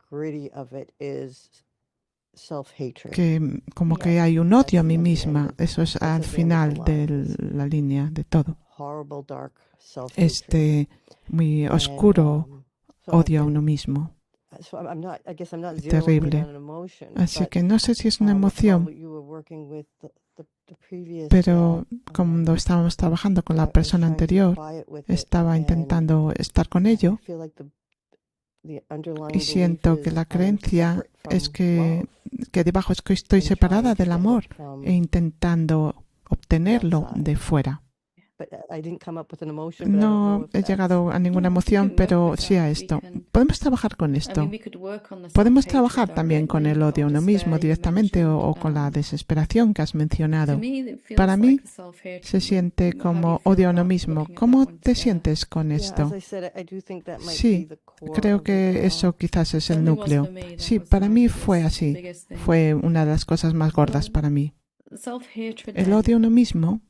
que como que hay un odio a mí misma. Eso es al final de la línea de todo. Este muy oscuro odio a uno mismo. Terrible. Así que no sé si es una emoción, pero cuando estábamos trabajando con la persona anterior, estaba intentando estar con ello y siento que la creencia es que debajo es que estoy separada del amor e intentando obtenerlo de fuera. No he llegado a ninguna emoción, pero sí a esto. Podemos trabajar con esto. Podemos trabajar también con el odio a uno mismo directamente o con la desesperación que has mencionado. Para mí se siente como odio a uno mismo. ¿Cómo te sientes con esto? Sí, creo que eso quizás es el núcleo. Sí, para mí fue así. Fue una de las cosas más gordas para mí. El odio a uno mismo.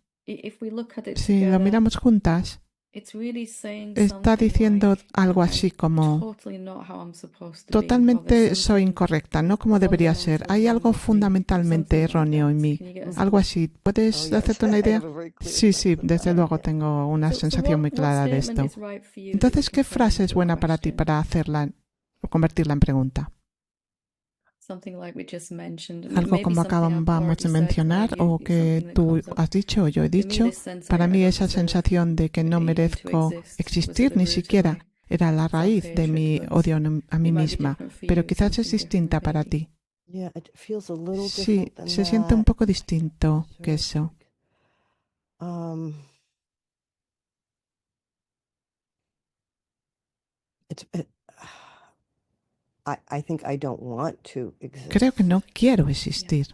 Si lo miramos juntas, está diciendo algo así como totalmente soy incorrecta, no como debería ser. Hay algo fundamentalmente erróneo en mí. Algo así. ¿Puedes hacerte una idea? Sí, desde luego tengo una sensación muy clara de esto. Entonces, ¿qué frase es buena para ti para hacerla o convertirla en pregunta? Algo como acabamos de mencionar o que tú has dicho o yo he dicho. Para mí esa sensación de que no merezco existir ni siquiera era la raíz de mi odio a mí misma, pero quizás es distinta para ti. Sí, se siente un poco distinto que eso. Creo que no quiero existir.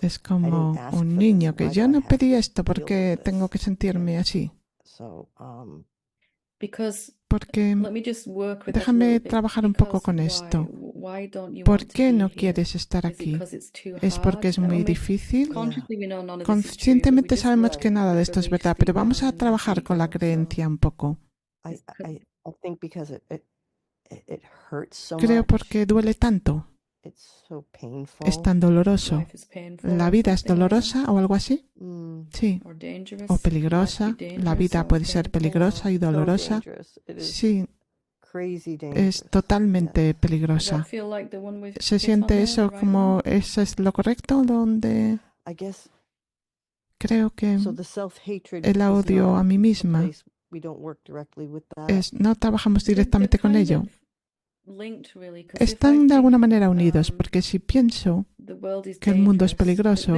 Es como un niño que yo no pedí esto porque tengo que sentirme así. Porque déjame trabajar un poco con esto. ¿Por qué no quieres estar aquí? ¿Es porque es muy difícil? Conscientemente sabemos que nada de esto es verdad, pero vamos a trabajar con la creencia un poco. Creo porque duele tanto. Es tan doloroso. ¿La vida es dolorosa o algo así? Sí. O peligrosa. La vida puede ser peligrosa y dolorosa. Sí. Es totalmente peligrosa. ¿Se siente eso como eso es lo correcto? Donde creo que el odio a mí misma no trabajamos directamente con ello. Están de alguna manera unidos, porque si pienso que el mundo es peligroso,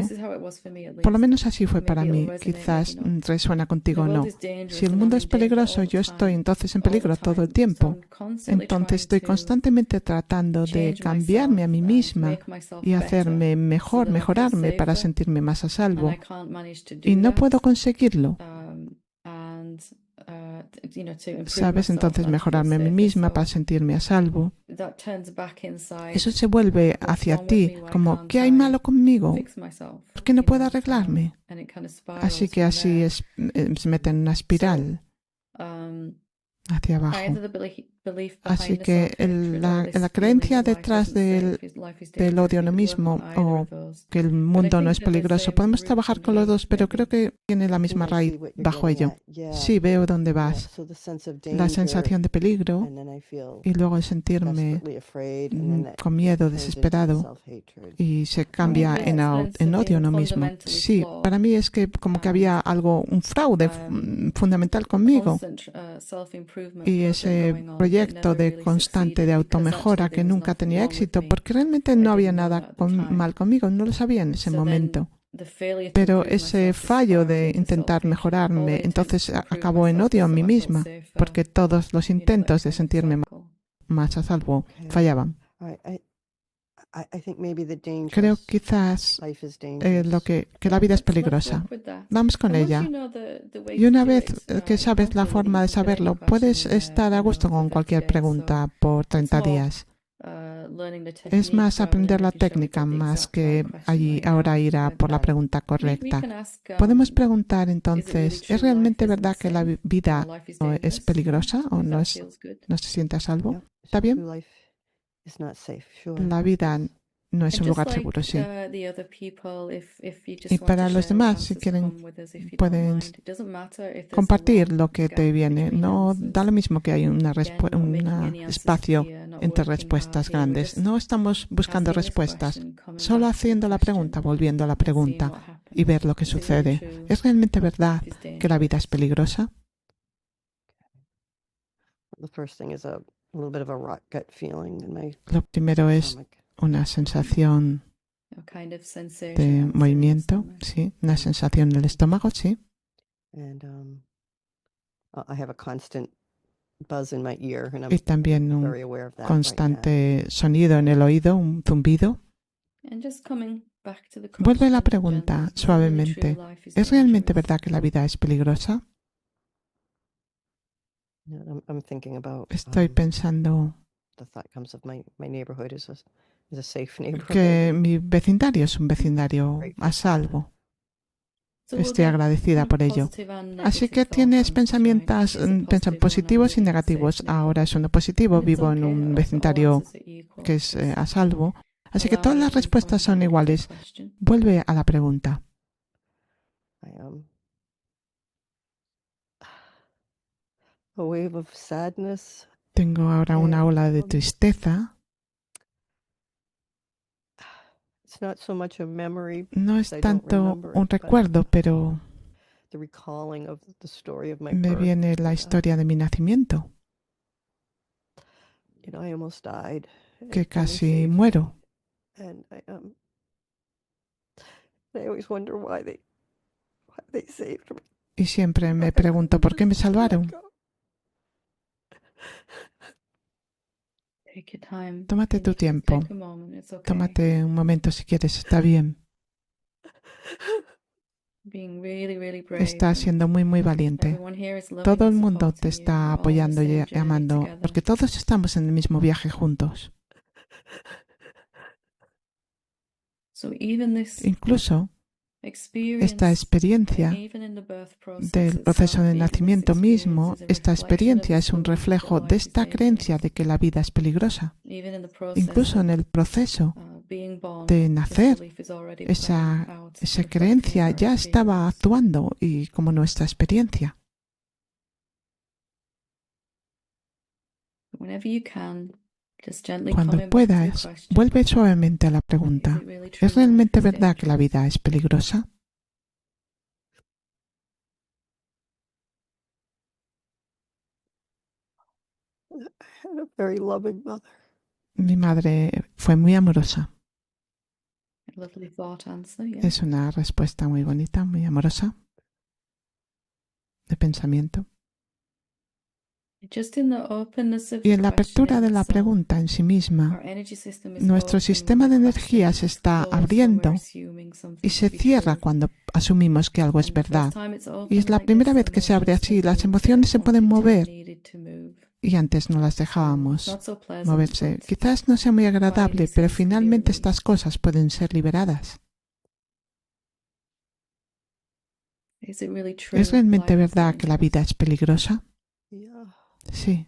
por lo menos así fue para mí, quizás resuena contigo o no. Si el mundo es peligroso, yo estoy entonces en peligro todo el tiempo. Entonces estoy constantemente tratando de cambiarme a mí misma y hacerme mejor, mejorarme para sentirme más a salvo. Y no puedo conseguirlo. ¿Sabes? Entonces mejorarme a mí misma para sentirme a salvo. Eso se vuelve hacia ti como, ¿qué hay malo conmigo? ¿Por qué no puedo arreglarme? Así que así se mete en una espiral hacia abajo. Así que la creencia detrás del odio a uno mismo o que el mundo no es peligroso, podemos trabajar con los dos, pero creo que tiene la misma raíz bajo ello. Sí, veo dónde vas. La sensación de peligro y luego el sentirme con miedo, desesperado y se cambia en odio a uno mismo. Sí, para mí es que como que había un fraude fundamental conmigo y ese proyecto de constante de automejora que nunca tenía éxito porque realmente no había nada mal conmigo, no lo sabía en ese momento. Pero ese fallo de intentar mejorarme entonces acabó en odio a mí misma porque todos los intentos de sentirme más a salvo fallaban. Creo quizás que la vida es peligrosa. Vamos con ella. Y una vez que sabes la forma de saberlo, puedes estar a gusto con cualquier pregunta por 30 días. Es más aprender la técnica más que ahora ir a por la pregunta correcta. Podemos preguntar entonces, ¿es realmente verdad que la vida no es peligrosa o no se siente a salvo? ¿Está bien? La vida no es un lugar seguro, sí. Y para los demás, si quieren, pueden compartir lo que te viene. No da lo mismo que hay un espacio entre respuestas grandes. No estamos buscando respuestas, solo haciendo la pregunta, volviendo a la pregunta y ver lo que sucede. ¿Es realmente verdad que la vida es peligrosa? Lo primero es una sensación de movimiento, sí, una sensación en el estómago, sí. Y también un constante sonido en el oído, un zumbido. Vuelve la pregunta suavemente. ¿Es realmente verdad que la vida es peligrosa? Estoy pensando que mi vecindario es un vecindario a salvo. Estoy agradecida por ello. Así que tienes pensamientos positivos y negativos. Ahora es uno positivo, vivo en un vecindario que es a salvo. Así que todas las respuestas son iguales. Vuelve a la pregunta. Tengo ahora una ola de tristeza. No es tanto un recuerdo, pero me viene la historia de mi nacimiento, que casi muero. Y siempre me pregunto por qué me salvaron. Tómate tu tiempo. Tómate un momento si quieres, está bien. Estás siendo muy, muy valiente. Todo el mundo te está apoyando y amando, porque todos estamos en el mismo viaje juntos. Incluso esta experiencia del proceso de nacimiento mismo, esta experiencia es un reflejo de esta creencia de que la vida es peligrosa. Incluso en el proceso de nacer, esa creencia ya estaba actuando y como nuestra experiencia. Cuando puedas, vuelve suavemente a la pregunta. ¿Es realmente verdad que la vida es peligrosa? Mi madre fue muy amorosa. Es una respuesta muy bonita, muy amorosa, de pensamiento. Y en la apertura de la pregunta en sí misma, nuestro sistema de energía se está abriendo y se cierra cuando asumimos que algo es verdad. Y es la primera vez que se abre así. Las emociones se pueden mover y antes no las dejábamos moverse. Quizás no sea muy agradable, pero finalmente estas cosas pueden ser liberadas. ¿Es realmente verdad que la vida es peligrosa? Sí.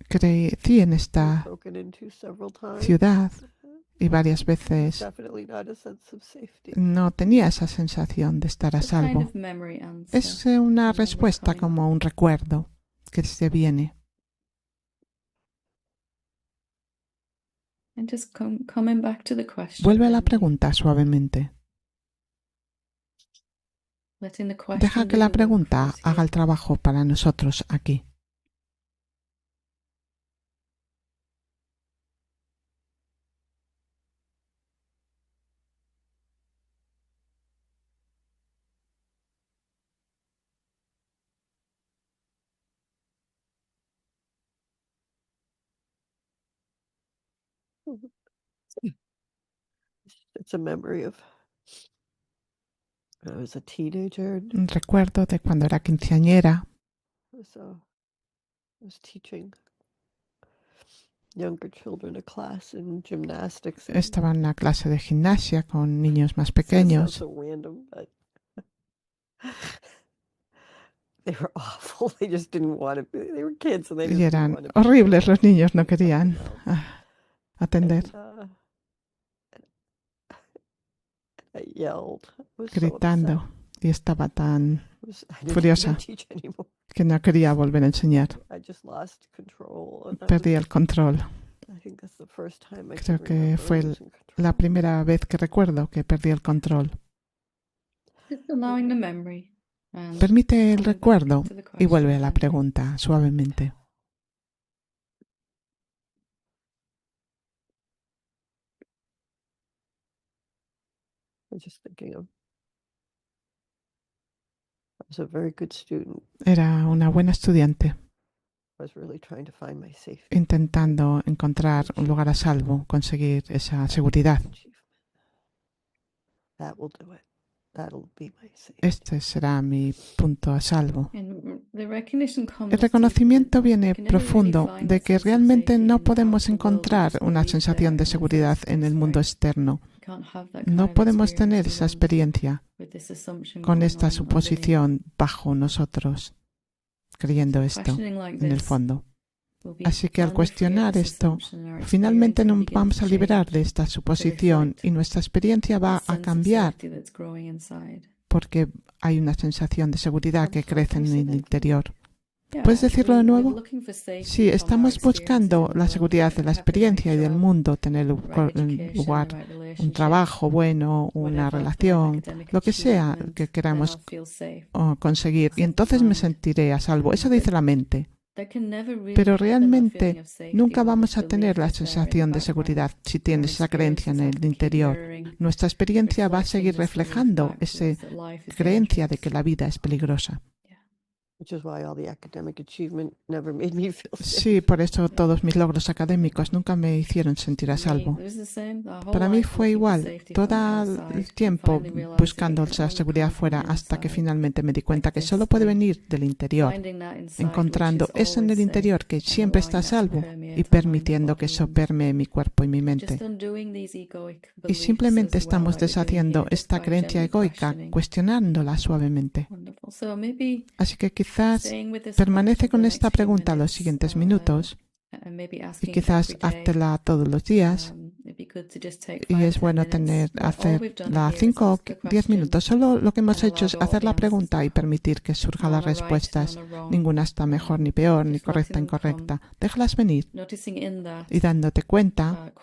Crecí en esta ciudad y varias veces no tenía esa sensación de estar a salvo. Es una respuesta como un recuerdo que se viene. Vuelve a la pregunta suavemente. Deja que la pregunta haga el trabajo para nosotros aquí. Un recuerdo de cuando era quinceañera. Estaba en una clase de gimnasia con niños más pequeños. Y eran horribles los niños, no querían atender. Gritando y estaba tan furiosa que no quería volver a enseñar. Perdí el control. Creo que fue la primera vez que recuerdo que perdí el control. Permite el recuerdo y vuelve a la pregunta suavemente. Era una buena estudiante, intentando encontrar un lugar a salvo, conseguir esa seguridad. Este será mi punto a salvo. El reconocimiento viene profundo de que realmente no podemos encontrar una sensación de seguridad en el mundo externo. No podemos tener esa experiencia con esta suposición bajo nosotros, creyendo esto en el fondo. Así que al cuestionar esto, finalmente nos vamos a liberar de esta suposición y nuestra experiencia va a cambiar porque hay una sensación de seguridad que crece en el interior. ¿Puedes decirlo de nuevo? Sí, estamos buscando la seguridad de la experiencia y del mundo, tener un lugar, un trabajo bueno, una relación, lo que sea que queramos conseguir. Y entonces me sentiré a salvo. Eso dice la mente. Pero realmente nunca vamos a tener la sensación de seguridad si tienes esa creencia en el interior. Nuestra experiencia va a seguir reflejando esa creencia de que la vida es peligrosa. Sí, por eso todos mis logros académicos nunca me hicieron sentir a salvo. Para mí fue igual, todo el tiempo buscando la seguridad fuera hasta que finalmente me di cuenta que solo puede venir del interior, encontrando eso en el interior que siempre está a salvo y permitiendo que eso permee mi cuerpo y mi mente. Y simplemente estamos deshaciendo esta creencia egoica, cuestionándola suavemente. Así que quizás permanece con esta pregunta los siguientes minutos y quizás háztela todos los días. Y es bueno hacerla 5 o 10 minutos. Solo lo que hemos hecho es hacer la pregunta y permitir que surjan las respuestas. Ninguna está mejor ni peor, ni correcta ni incorrecta. Déjalas venir y dándote cuenta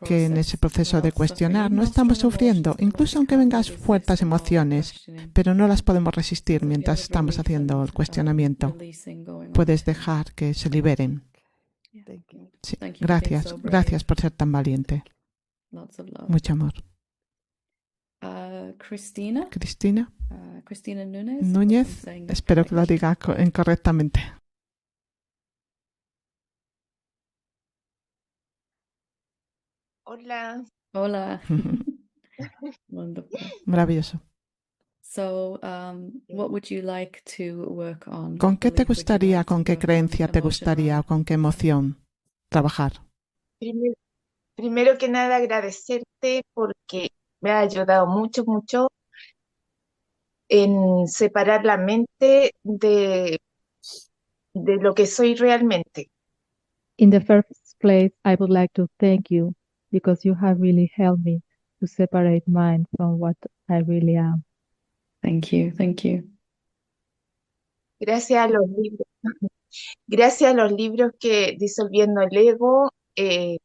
que en ese proceso de cuestionar no estamos sufriendo, incluso aunque vengan fuertes emociones, pero no las podemos resistir mientras estamos haciendo el cuestionamiento. Puedes dejar que se liberen. Sí, gracias por ser tan valiente. Mucho amor. Cristina Núñez, espero que lo diga incorrectamente. Hola. Maravilloso. What would you like to work on? ¿Con qué te gustaría, con qué creencia te gustaría o con qué emoción trabajar? Primero que nada, agradecerte porque me ha ayudado mucho en separar la mente de lo que soy realmente. In the first place, I would like to thank you because you have really helped me to separate mind from what I really am. Thank you. Gracias a los libros que Disolviendo el Ego,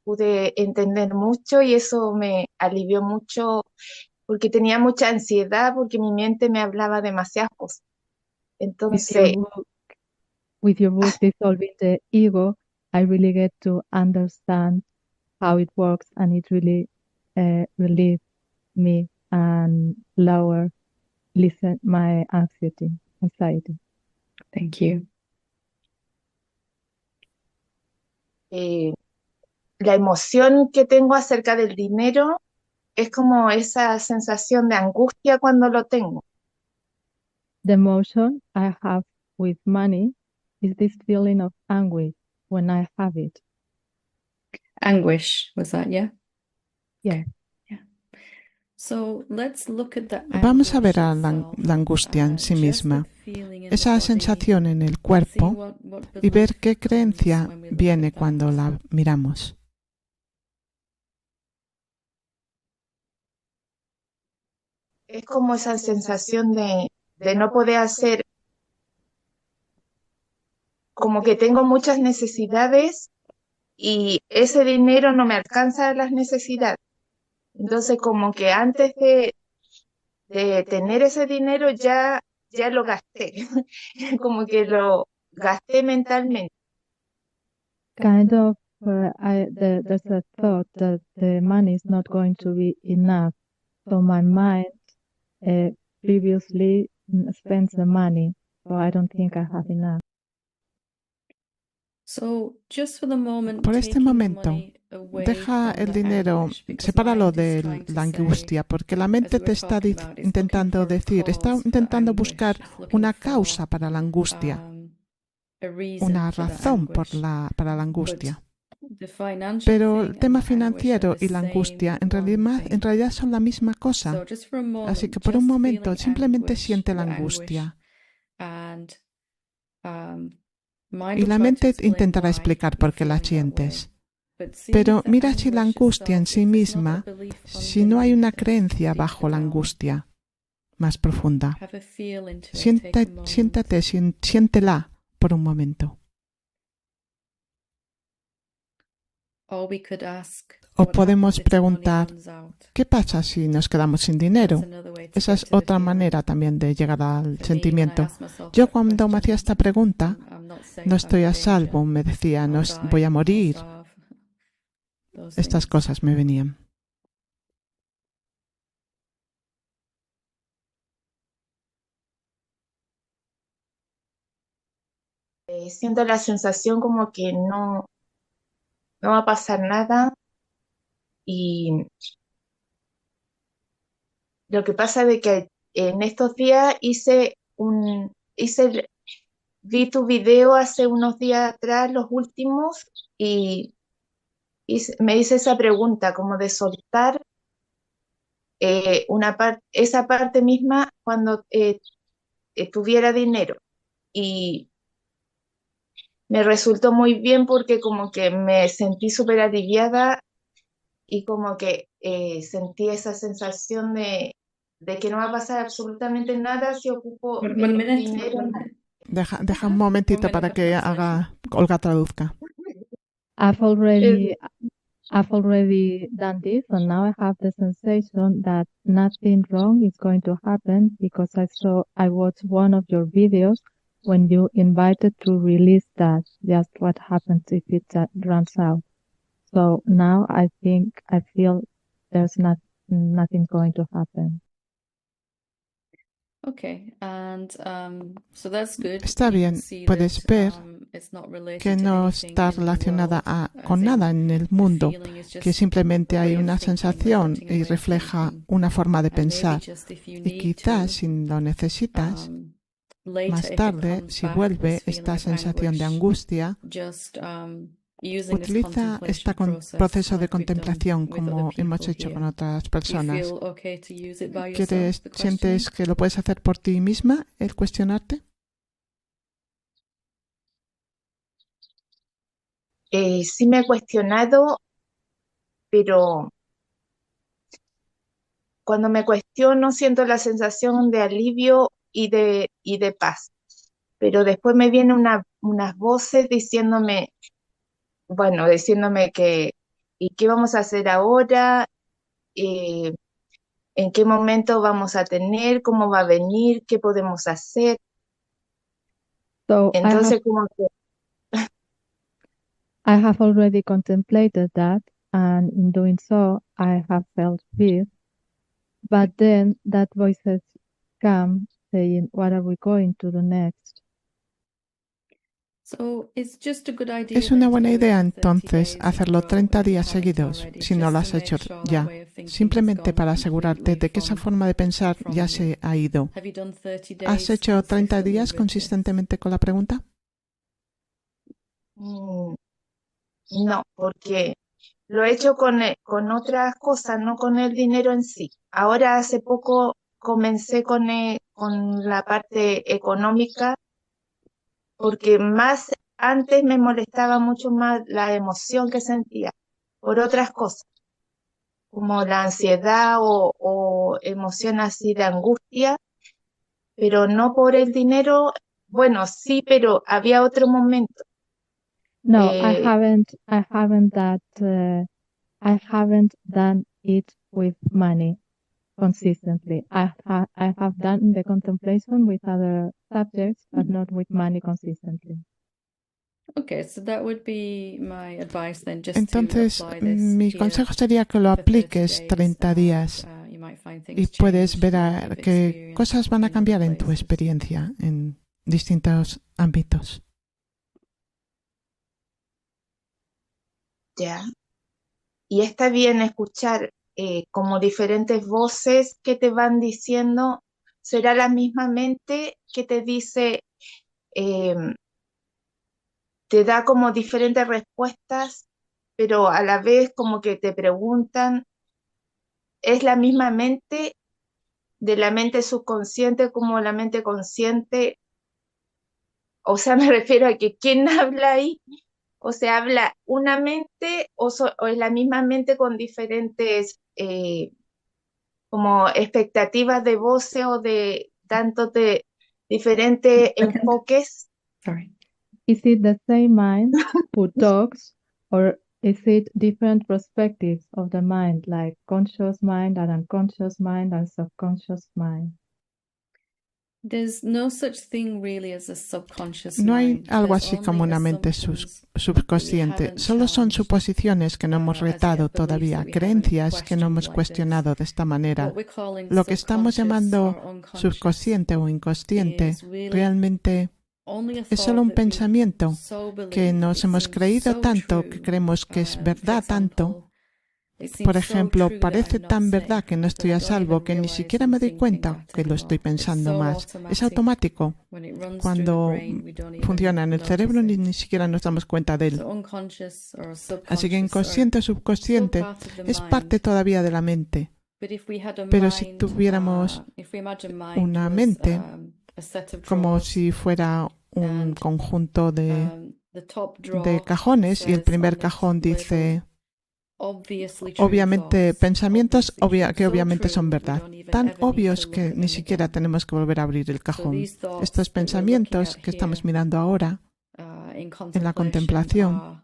pude entender mucho y eso me alivió mucho porque tenía mucha ansiedad porque mi mente me hablaba demasiadas cosas. Entonces, with your book Dissolving the Ego, I really get to understand how it works and it really relieves me and listen my anxiety. Thank you. La emoción que tengo acerca del dinero es como esa sensación de angustia cuando lo tengo. The emotion I have with money is this feeling of anguish when I have it. Anguish, was that, yeah? Yeah. So let's look at the Vamos a ver a la angustia en sí misma, esa sensación en el cuerpo y ver qué creencia viene cuando la miramos. Es como esa sensación de no poder hacer, como que tengo muchas necesidades y ese dinero no me alcanza a las necesidades. Entonces como que antes de tener ese dinero ya lo gasté, como que lo gasté mentalmente. Kind of, there's a thought that the money is not going to be enough. So my mind previously spends the money, so I don't think I have enough. Por este momento, deja el dinero, sepáralo de la angustia, porque la mente te está intentando buscar una causa para la angustia, una razón para la angustia. Pero el tema financiero y la angustia en realidad son la misma cosa. Así que por un momento simplemente siente la angustia. Y la mente intentará explicar por qué la sientes. Pero mira si la angustia en sí misma, si no hay una creencia bajo la angustia más profunda. Siéntela por un momento. O podemos preguntar, ¿qué pasa si nos quedamos sin dinero? Esa es otra manera también de llegar al sentimiento. Yo cuando me hacía esta pregunta, no estoy a salvo, me decía, no voy a morir. Estas cosas me venían. Siento la sensación como que no va a pasar nada, y lo que pasa es que en estos días vi tu video hace unos días atrás, los últimos, y me hice esa pregunta como de soltar esa parte misma cuando tuviera dinero. Y me resultó muy bien porque como que me sentí súper aliviada y como que sentí esa sensación de que no va a pasar absolutamente nada si ocupo el dinero. Deja un momentito para que Olga traduzca. I've already done this, and now I have the sensation that nothing wrong is going to happen because I watched one of your videos when you invited to release that, just what happens if it runs out. So now I feel there's nothing going to happen. Okay, and so that's good. Está bien, puedes ver que no está relacionada con nada en el mundo, que simplemente hay una sensación y refleja una forma de pensar. Y quizás si lo necesitas, más tarde, si vuelve esta sensación de angustia, utiliza este proceso de contemplación como hemos hecho con otras personas. ¿Sientes que lo puedes hacer por ti misma, el cuestionarte? Sí me he cuestionado, pero cuando me cuestiono siento la sensación de alivio y de paz. Pero después me vienen unas voces diciéndome que, ¿y qué vamos a hacer ahora? ¿En qué momento vamos a tener? ¿Cómo va a venir? ¿Qué podemos hacer? So entonces como que I have already contemplated that, and in doing so, I have felt fear. But then that voices come saying, what are we going to do next? Es una buena idea entonces hacerlo 30 días seguidos, si no lo has hecho ya, simplemente para asegurarte de que esa forma de pensar ya se ha ido. ¿Has hecho 30 días consistentemente con la pregunta? No, porque lo he hecho con otras cosas, no con el dinero en sí. Ahora hace poco comencé con la parte económica, porque más antes me molestaba mucho más la emoción que sentía por otras cosas, como la ansiedad o emoción así de angustia, pero no por el dinero. Bueno, sí, pero había otro momento. No, I haven't done it with money consistently. I have done the contemplation with other subjects, but not with money consistently. Okay, so that would be my advice then, Entonces, mi consejo sería que lo apliques 30 días y puedes ver qué cosas van a cambiar en tu experiencia en distintos ámbitos. Ya. Y está bien escuchar como diferentes voces que te van diciendo. ¿Será la misma mente que te dice, te da como diferentes respuestas, pero a la vez como que te preguntan? ¿Es la misma mente, de la mente subconsciente como la mente consciente? O sea, me refiero a que ¿quién habla ahí? O sea, ¿habla una mente o es la misma mente con diferentes como expectativas de voces o de tanto de diferentes enfoques? Sorry. Is it the same mind who talks, or is it different perspectives of the mind, like conscious mind and unconscious mind and subconscious mind? No hay algo así como una mente subconsciente. Solo son suposiciones que no hemos retado todavía, creencias que no hemos cuestionado de esta manera. Lo que estamos llamando subconsciente o inconsciente realmente es solo un pensamiento que nos hemos creído tanto, que creemos que es verdad tanto. Por ejemplo, parece tan verdad que no estoy a salvo que ni siquiera me doy cuenta que lo estoy pensando más. Es automático. Cuando funciona en el cerebro ni siquiera nos damos cuenta de él. Así que inconsciente o subconsciente es parte todavía de la mente. Pero si tuviéramos una mente como si fuera un conjunto de cajones y el primer cajón dice obviamente pensamientos que obviamente son verdad, tan obvios que ni siquiera tenemos que volver a abrir el cajón. Estos pensamientos que estamos mirando ahora en la contemplación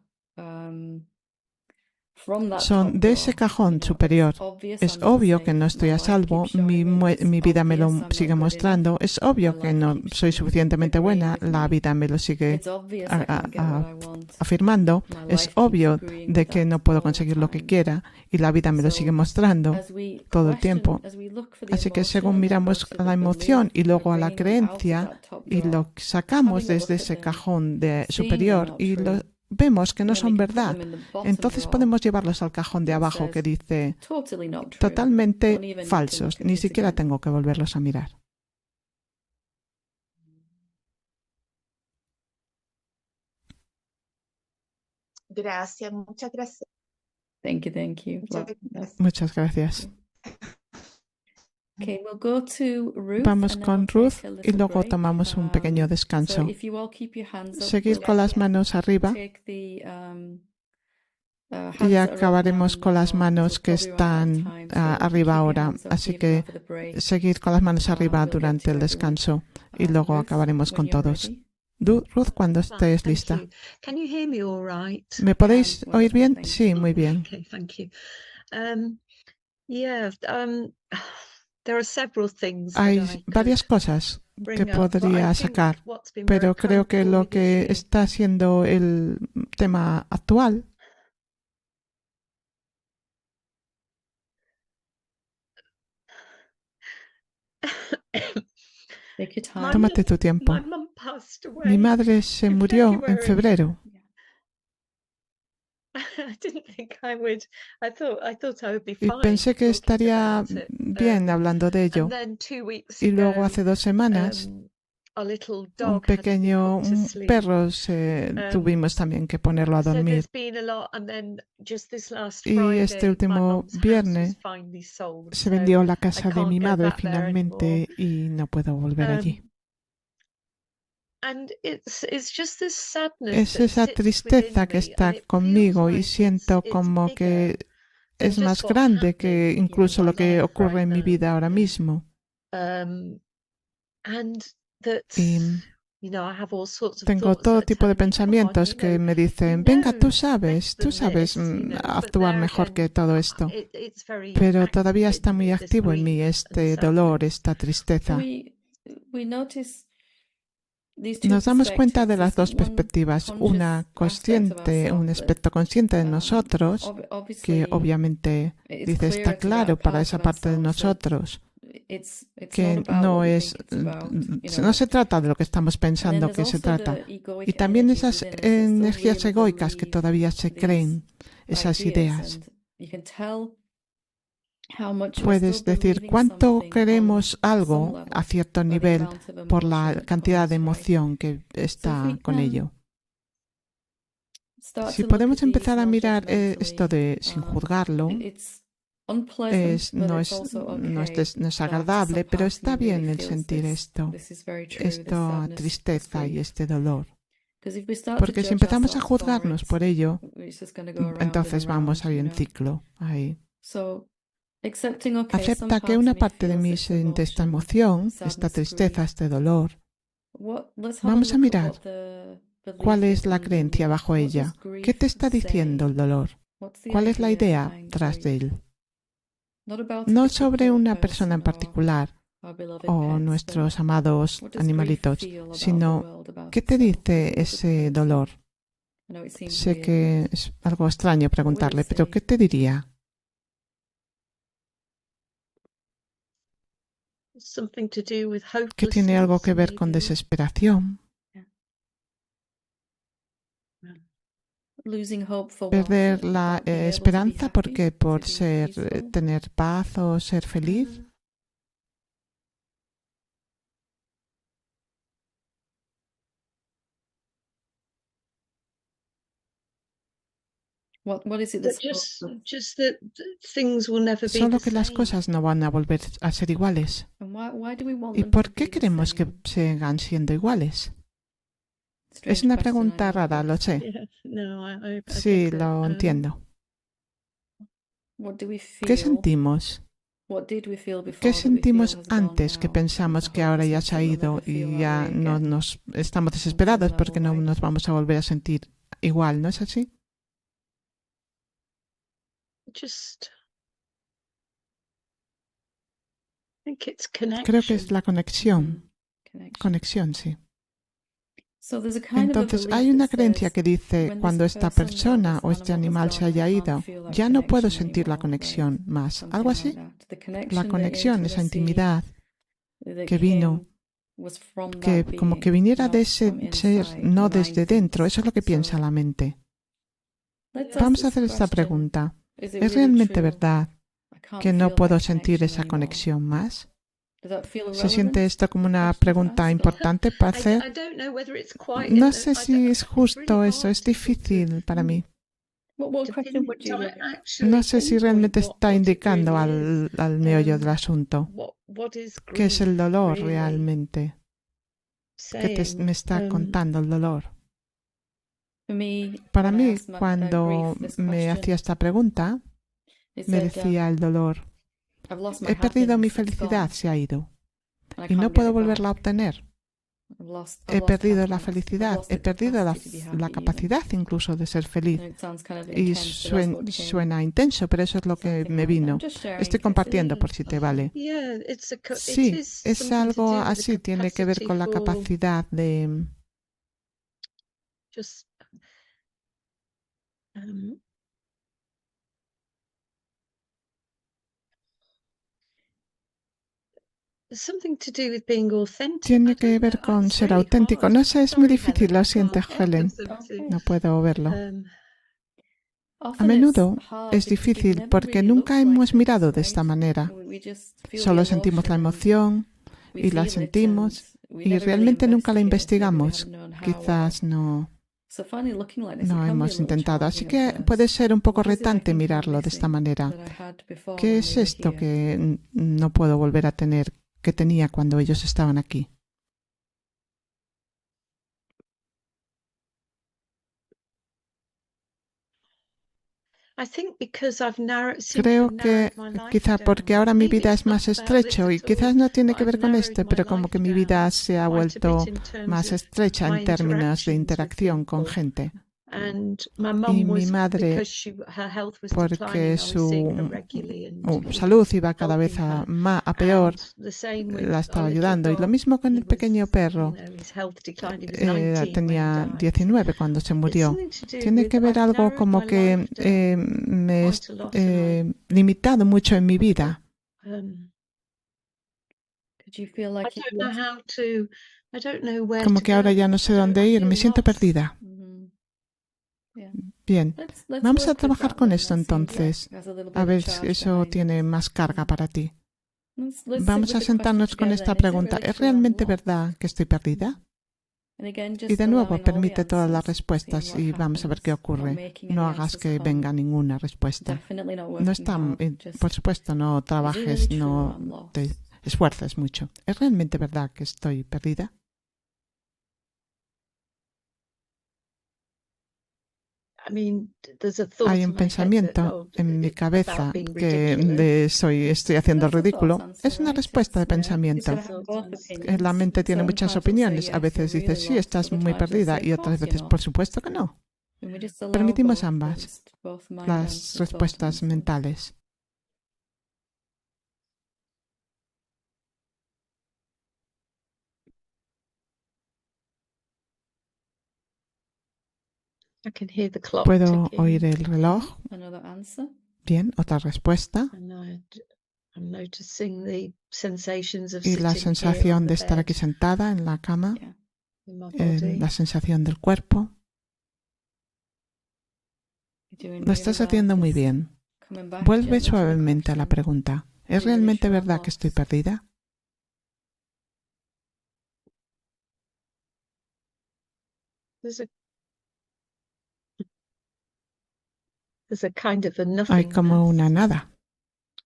son de ese cajón superior. Es obvio que no estoy a salvo, mi vida me lo sigue mostrando, es obvio que no soy suficientemente buena, la vida me lo sigue afirmando, es obvio de que no puedo conseguir lo que quiera y la vida me lo sigue mostrando todo el tiempo. Así que según miramos a la emoción y luego a la creencia y lo sacamos desde ese cajón superior y lo vemos que no son verdad, entonces podemos llevarlos al cajón de abajo que dice totalmente falsos, ni siquiera tengo que volverlos a mirar. Gracias, muchas gracias. Thank you. Muchas gracias. Okay, we'll go to Ruth, vamos con Ruth y luego tomamos un pequeño descanso. Seguid con las manos arriba y acabaremos con las manos que están arriba ahora. Así que seguid con las manos arriba durante el descanso y luego acabaremos con todos. Ruth, cuando estés lista. ¿Me podéis oír bien? Sí, muy bien. Hay varias cosas que podría sacar, pero creo que lo que está siendo el tema actual tómate tu tiempo. Mi madre se murió en febrero. Y pensé que estaría bien hablando de ello. Y luego hace 2 semanas un perro tuvimos también que ponerlo a dormir. Y este último viernes se vendió la casa de mi madre finalmente y no puedo volver allí. Es esa tristeza que está conmigo y siento como que es más grande que incluso lo que ocurre en mi vida ahora mismo. Y tengo todo tipo de pensamientos que me dicen, venga, tú sabes actuar mejor que todo esto. Pero todavía está muy activo en mí este dolor, esta tristeza. Nos damos cuenta de las dos perspectivas, una consciente, un aspecto consciente de nosotros, que obviamente dice está claro para esa parte de nosotros, que no se trata de lo que estamos pensando que se trata. Y también esas energías egoicas que todavía se creen, esas ideas. Puedes decir cuánto queremos algo a cierto nivel por la cantidad de emoción que está con ello. Si podemos empezar a mirar esto sin juzgarlo, no es agradable, pero está bien el sentir esta tristeza y este dolor. Porque si empezamos a juzgarnos por ello, entonces vamos a ir en ciclo ahí. Acepta que una parte de mí siente esta emoción, esta tristeza, este dolor. Vamos a mirar cuál es la creencia bajo ella. ¿Qué te está diciendo el dolor? ¿Cuál es la idea tras de él? No sobre una persona en particular, o nuestros amados animalitos, sino ¿qué te dice ese dolor? Sé que es algo extraño preguntarle, pero ¿qué te diría? Que tiene algo que ver con desesperación, perder la esperanza porque por tener paz o ser feliz. Solo que las cosas no van a volver a ser iguales. ¿Y por qué queremos que sigan siendo iguales? Es una pregunta rara, lo sé. Sí, lo entiendo. ¿Qué sentimos? ¿Qué sentimos antes que pensamos que ahora ya se ha ido y ya no nos estamos desesperados porque no nos vamos a volver a sentir igual? ¿No es así? Creo que es la conexión. Conexión, sí. Entonces, hay una creencia que dice, cuando esta persona o este animal se haya ido, ya no puedo sentir la conexión más. ¿Algo así? La conexión, esa intimidad que vino, que como que viniera de ese ser, no desde dentro. Eso es lo que piensa la mente. Vamos a hacer esta pregunta. ¿Es realmente verdad que no puedo sentir esa conexión más? ¿Se siente esto como una pregunta importante para hacer? No sé si es justo eso, es difícil para mí. No sé si realmente está indicando al meollo del asunto. ¿Qué es el dolor realmente? ¿Qué me está contando el dolor? Para mí, cuando me hacía esta pregunta, me decía el dolor, he perdido mi felicidad, se ha ido. Y no puedo volverla a obtener. He perdido la felicidad, he perdido la capacidad incluso de ser feliz. Y suena intenso, pero eso es lo que me vino. Estoy compartiendo por si te vale. Sí, es algo así, tiene que ver con la capacidad de... Tiene que ver con ser auténtico. No sé, es muy difícil, lo siento, Helen. No puedo verlo. A menudo es difícil porque nunca hemos mirado de esta manera. Solo sentimos la emoción y la sentimos y realmente nunca la investigamos. Quizás no hemos intentado. Así que puede ser un poco retante mirarlo de esta manera. ¿Qué es esto que no puedo volver a tener, que tenía cuando ellos estaban aquí? Creo que quizá porque ahora mi vida es más estrecho y quizás no tiene que ver con esto, pero como que mi vida se ha vuelto más estrecha en términos de interacción con gente. Y mi madre, porque su salud iba cada vez a peor, la estaba ayudando. Y lo mismo con el pequeño perro. Tenía 19 cuando se murió. Tiene que ver algo como que me he limitado mucho en mi vida. Como que ahora ya no sé dónde ir, me siento perdida. Bien, vamos a trabajar con esto entonces, a ver si eso tiene más carga para ti. Vamos a sentarnos con esta pregunta. ¿Es realmente verdad que estoy perdida? Y de nuevo, permite todas las respuestas y vamos a ver qué ocurre. No hagas que venga ninguna respuesta. No está, por supuesto, no trabajes, no te esfuerces mucho. ¿Es realmente verdad que estoy perdida? Hay un pensamiento en mi cabeza que estoy haciendo el ridículo. Es una respuesta de pensamiento. La mente tiene muchas opiniones. A veces dices, sí, estás muy perdida, y otras veces, por supuesto que no. Permitimos ambas, las respuestas mentales. Puedo oír el reloj. Bien, otra respuesta. Y la sensación de estar aquí sentada en la cama, la sensación del cuerpo. Lo estás haciendo muy bien. Vuelve suavemente a la pregunta. ¿Es realmente verdad que estoy perdida? Hay como una nada,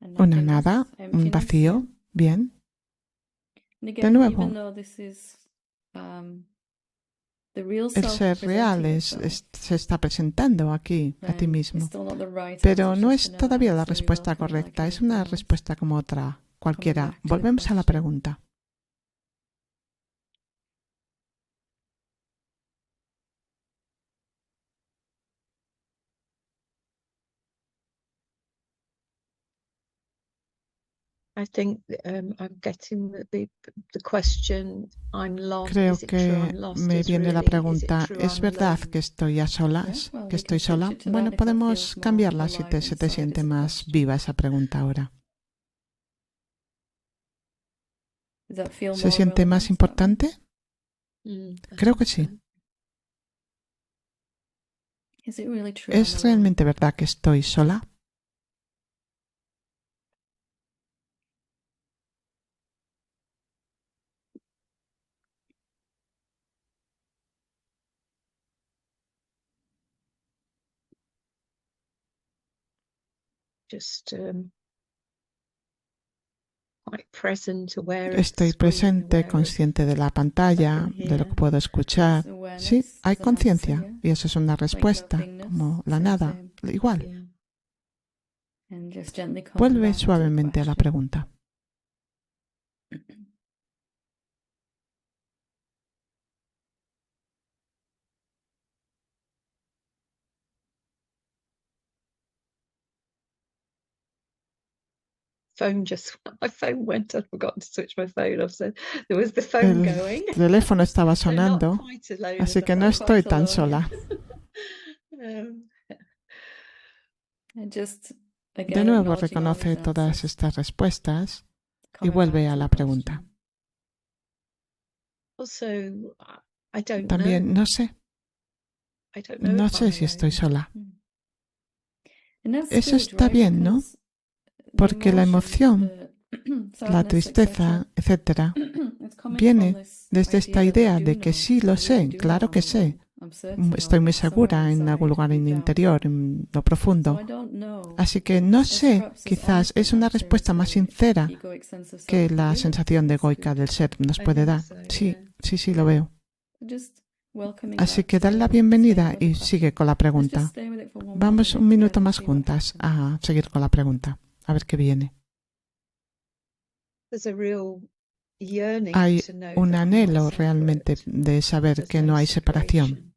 un vacío. Bien. De nuevo, el ser real se está presentando aquí a ti mismo, pero no es todavía la respuesta correcta, es una respuesta como otra cualquiera. Volvemos a la pregunta. Creo que me viene la pregunta, ¿es verdad que estoy a solas? ¿Que estoy sola? Bueno, podemos cambiarla si se te siente más viva esa pregunta ahora. ¿Se siente más importante? Creo que sí. ¿Es realmente verdad que estoy sola? Estoy presente, consciente de la pantalla, de lo que puedo escuchar. Sí, hay conciencia y eso es una respuesta, como la nada, igual. Vuelve suavemente a la pregunta. El teléfono estaba sonando, así que no estoy tan sola. De nuevo reconoce todas estas respuestas y vuelve a la pregunta. También no sé si estoy sola. Eso está bien, ¿no? Porque la emoción, la tristeza, etcétera, viene desde esta idea de que sí lo sé, claro que sé. Estoy muy segura en algún lugar en el interior, en lo profundo. Así que no sé, quizás es una respuesta más sincera que la sensación de egoica del ser nos puede dar. Sí, lo veo. Así que dale la bienvenida y sigue con la pregunta. Vamos un minuto más juntas a seguir con la pregunta, a ver qué viene. Hay un anhelo realmente de saber que no hay separación.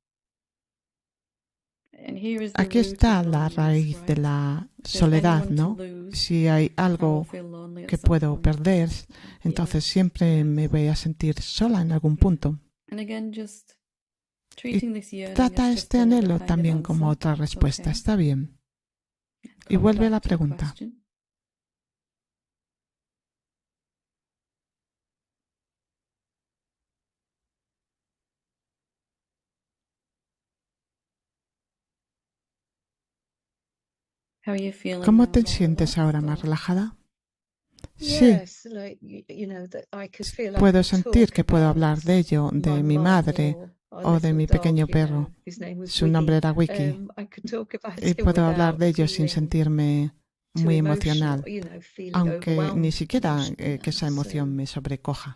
Aquí está la raíz de la soledad, ¿no? Si hay algo que puedo perder, entonces siempre me voy a sentir sola en algún punto. Y trata este anhelo también como otra respuesta, ¿está bien? Y vuelve a la pregunta. ¿Cómo te sientes ahora? ¿Más relajada? Sí. Puedo sentir que puedo hablar de ello, de mi madre o de mi pequeño perro. Su nombre era Wiki. Y puedo hablar de ello sin sentirme muy emocional, aunque ni siquiera que esa emoción me sobrecoja.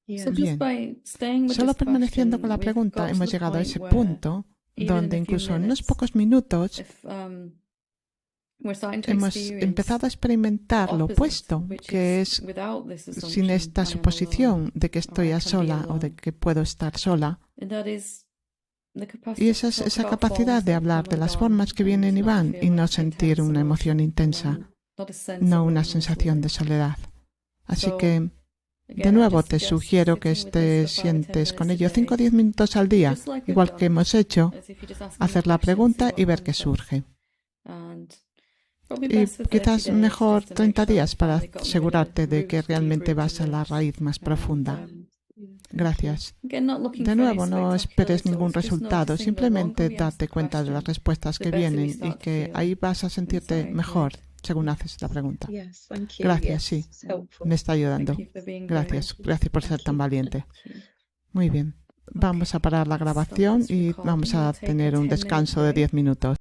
Bien. Solo permaneciendo con la pregunta hemos llegado a ese punto donde incluso en unos pocos minutos hemos empezado a experimentar lo opuesto, que es sin esta suposición de que estoy a sola o de que puedo estar sola. Y esa capacidad de hablar de las formas que vienen y van y no sentir una emoción intensa, no una sensación de soledad. Así que De nuevo, te sugiero que te sientes con ello 5 o 10 minutos al día, igual que hemos hecho, hacer la pregunta y ver qué surge. Y quizás mejor 30 días para asegurarte de que realmente vas a la raíz más profunda. Gracias. De nuevo, no esperes ningún resultado, simplemente date cuenta de las respuestas que vienen y que ahí vas a sentirte mejor según haces la pregunta. Gracias, sí, me está ayudando. Gracias por ser tan valiente. Muy bien, vamos a parar la grabación y vamos a tener un descanso de 10 minutos.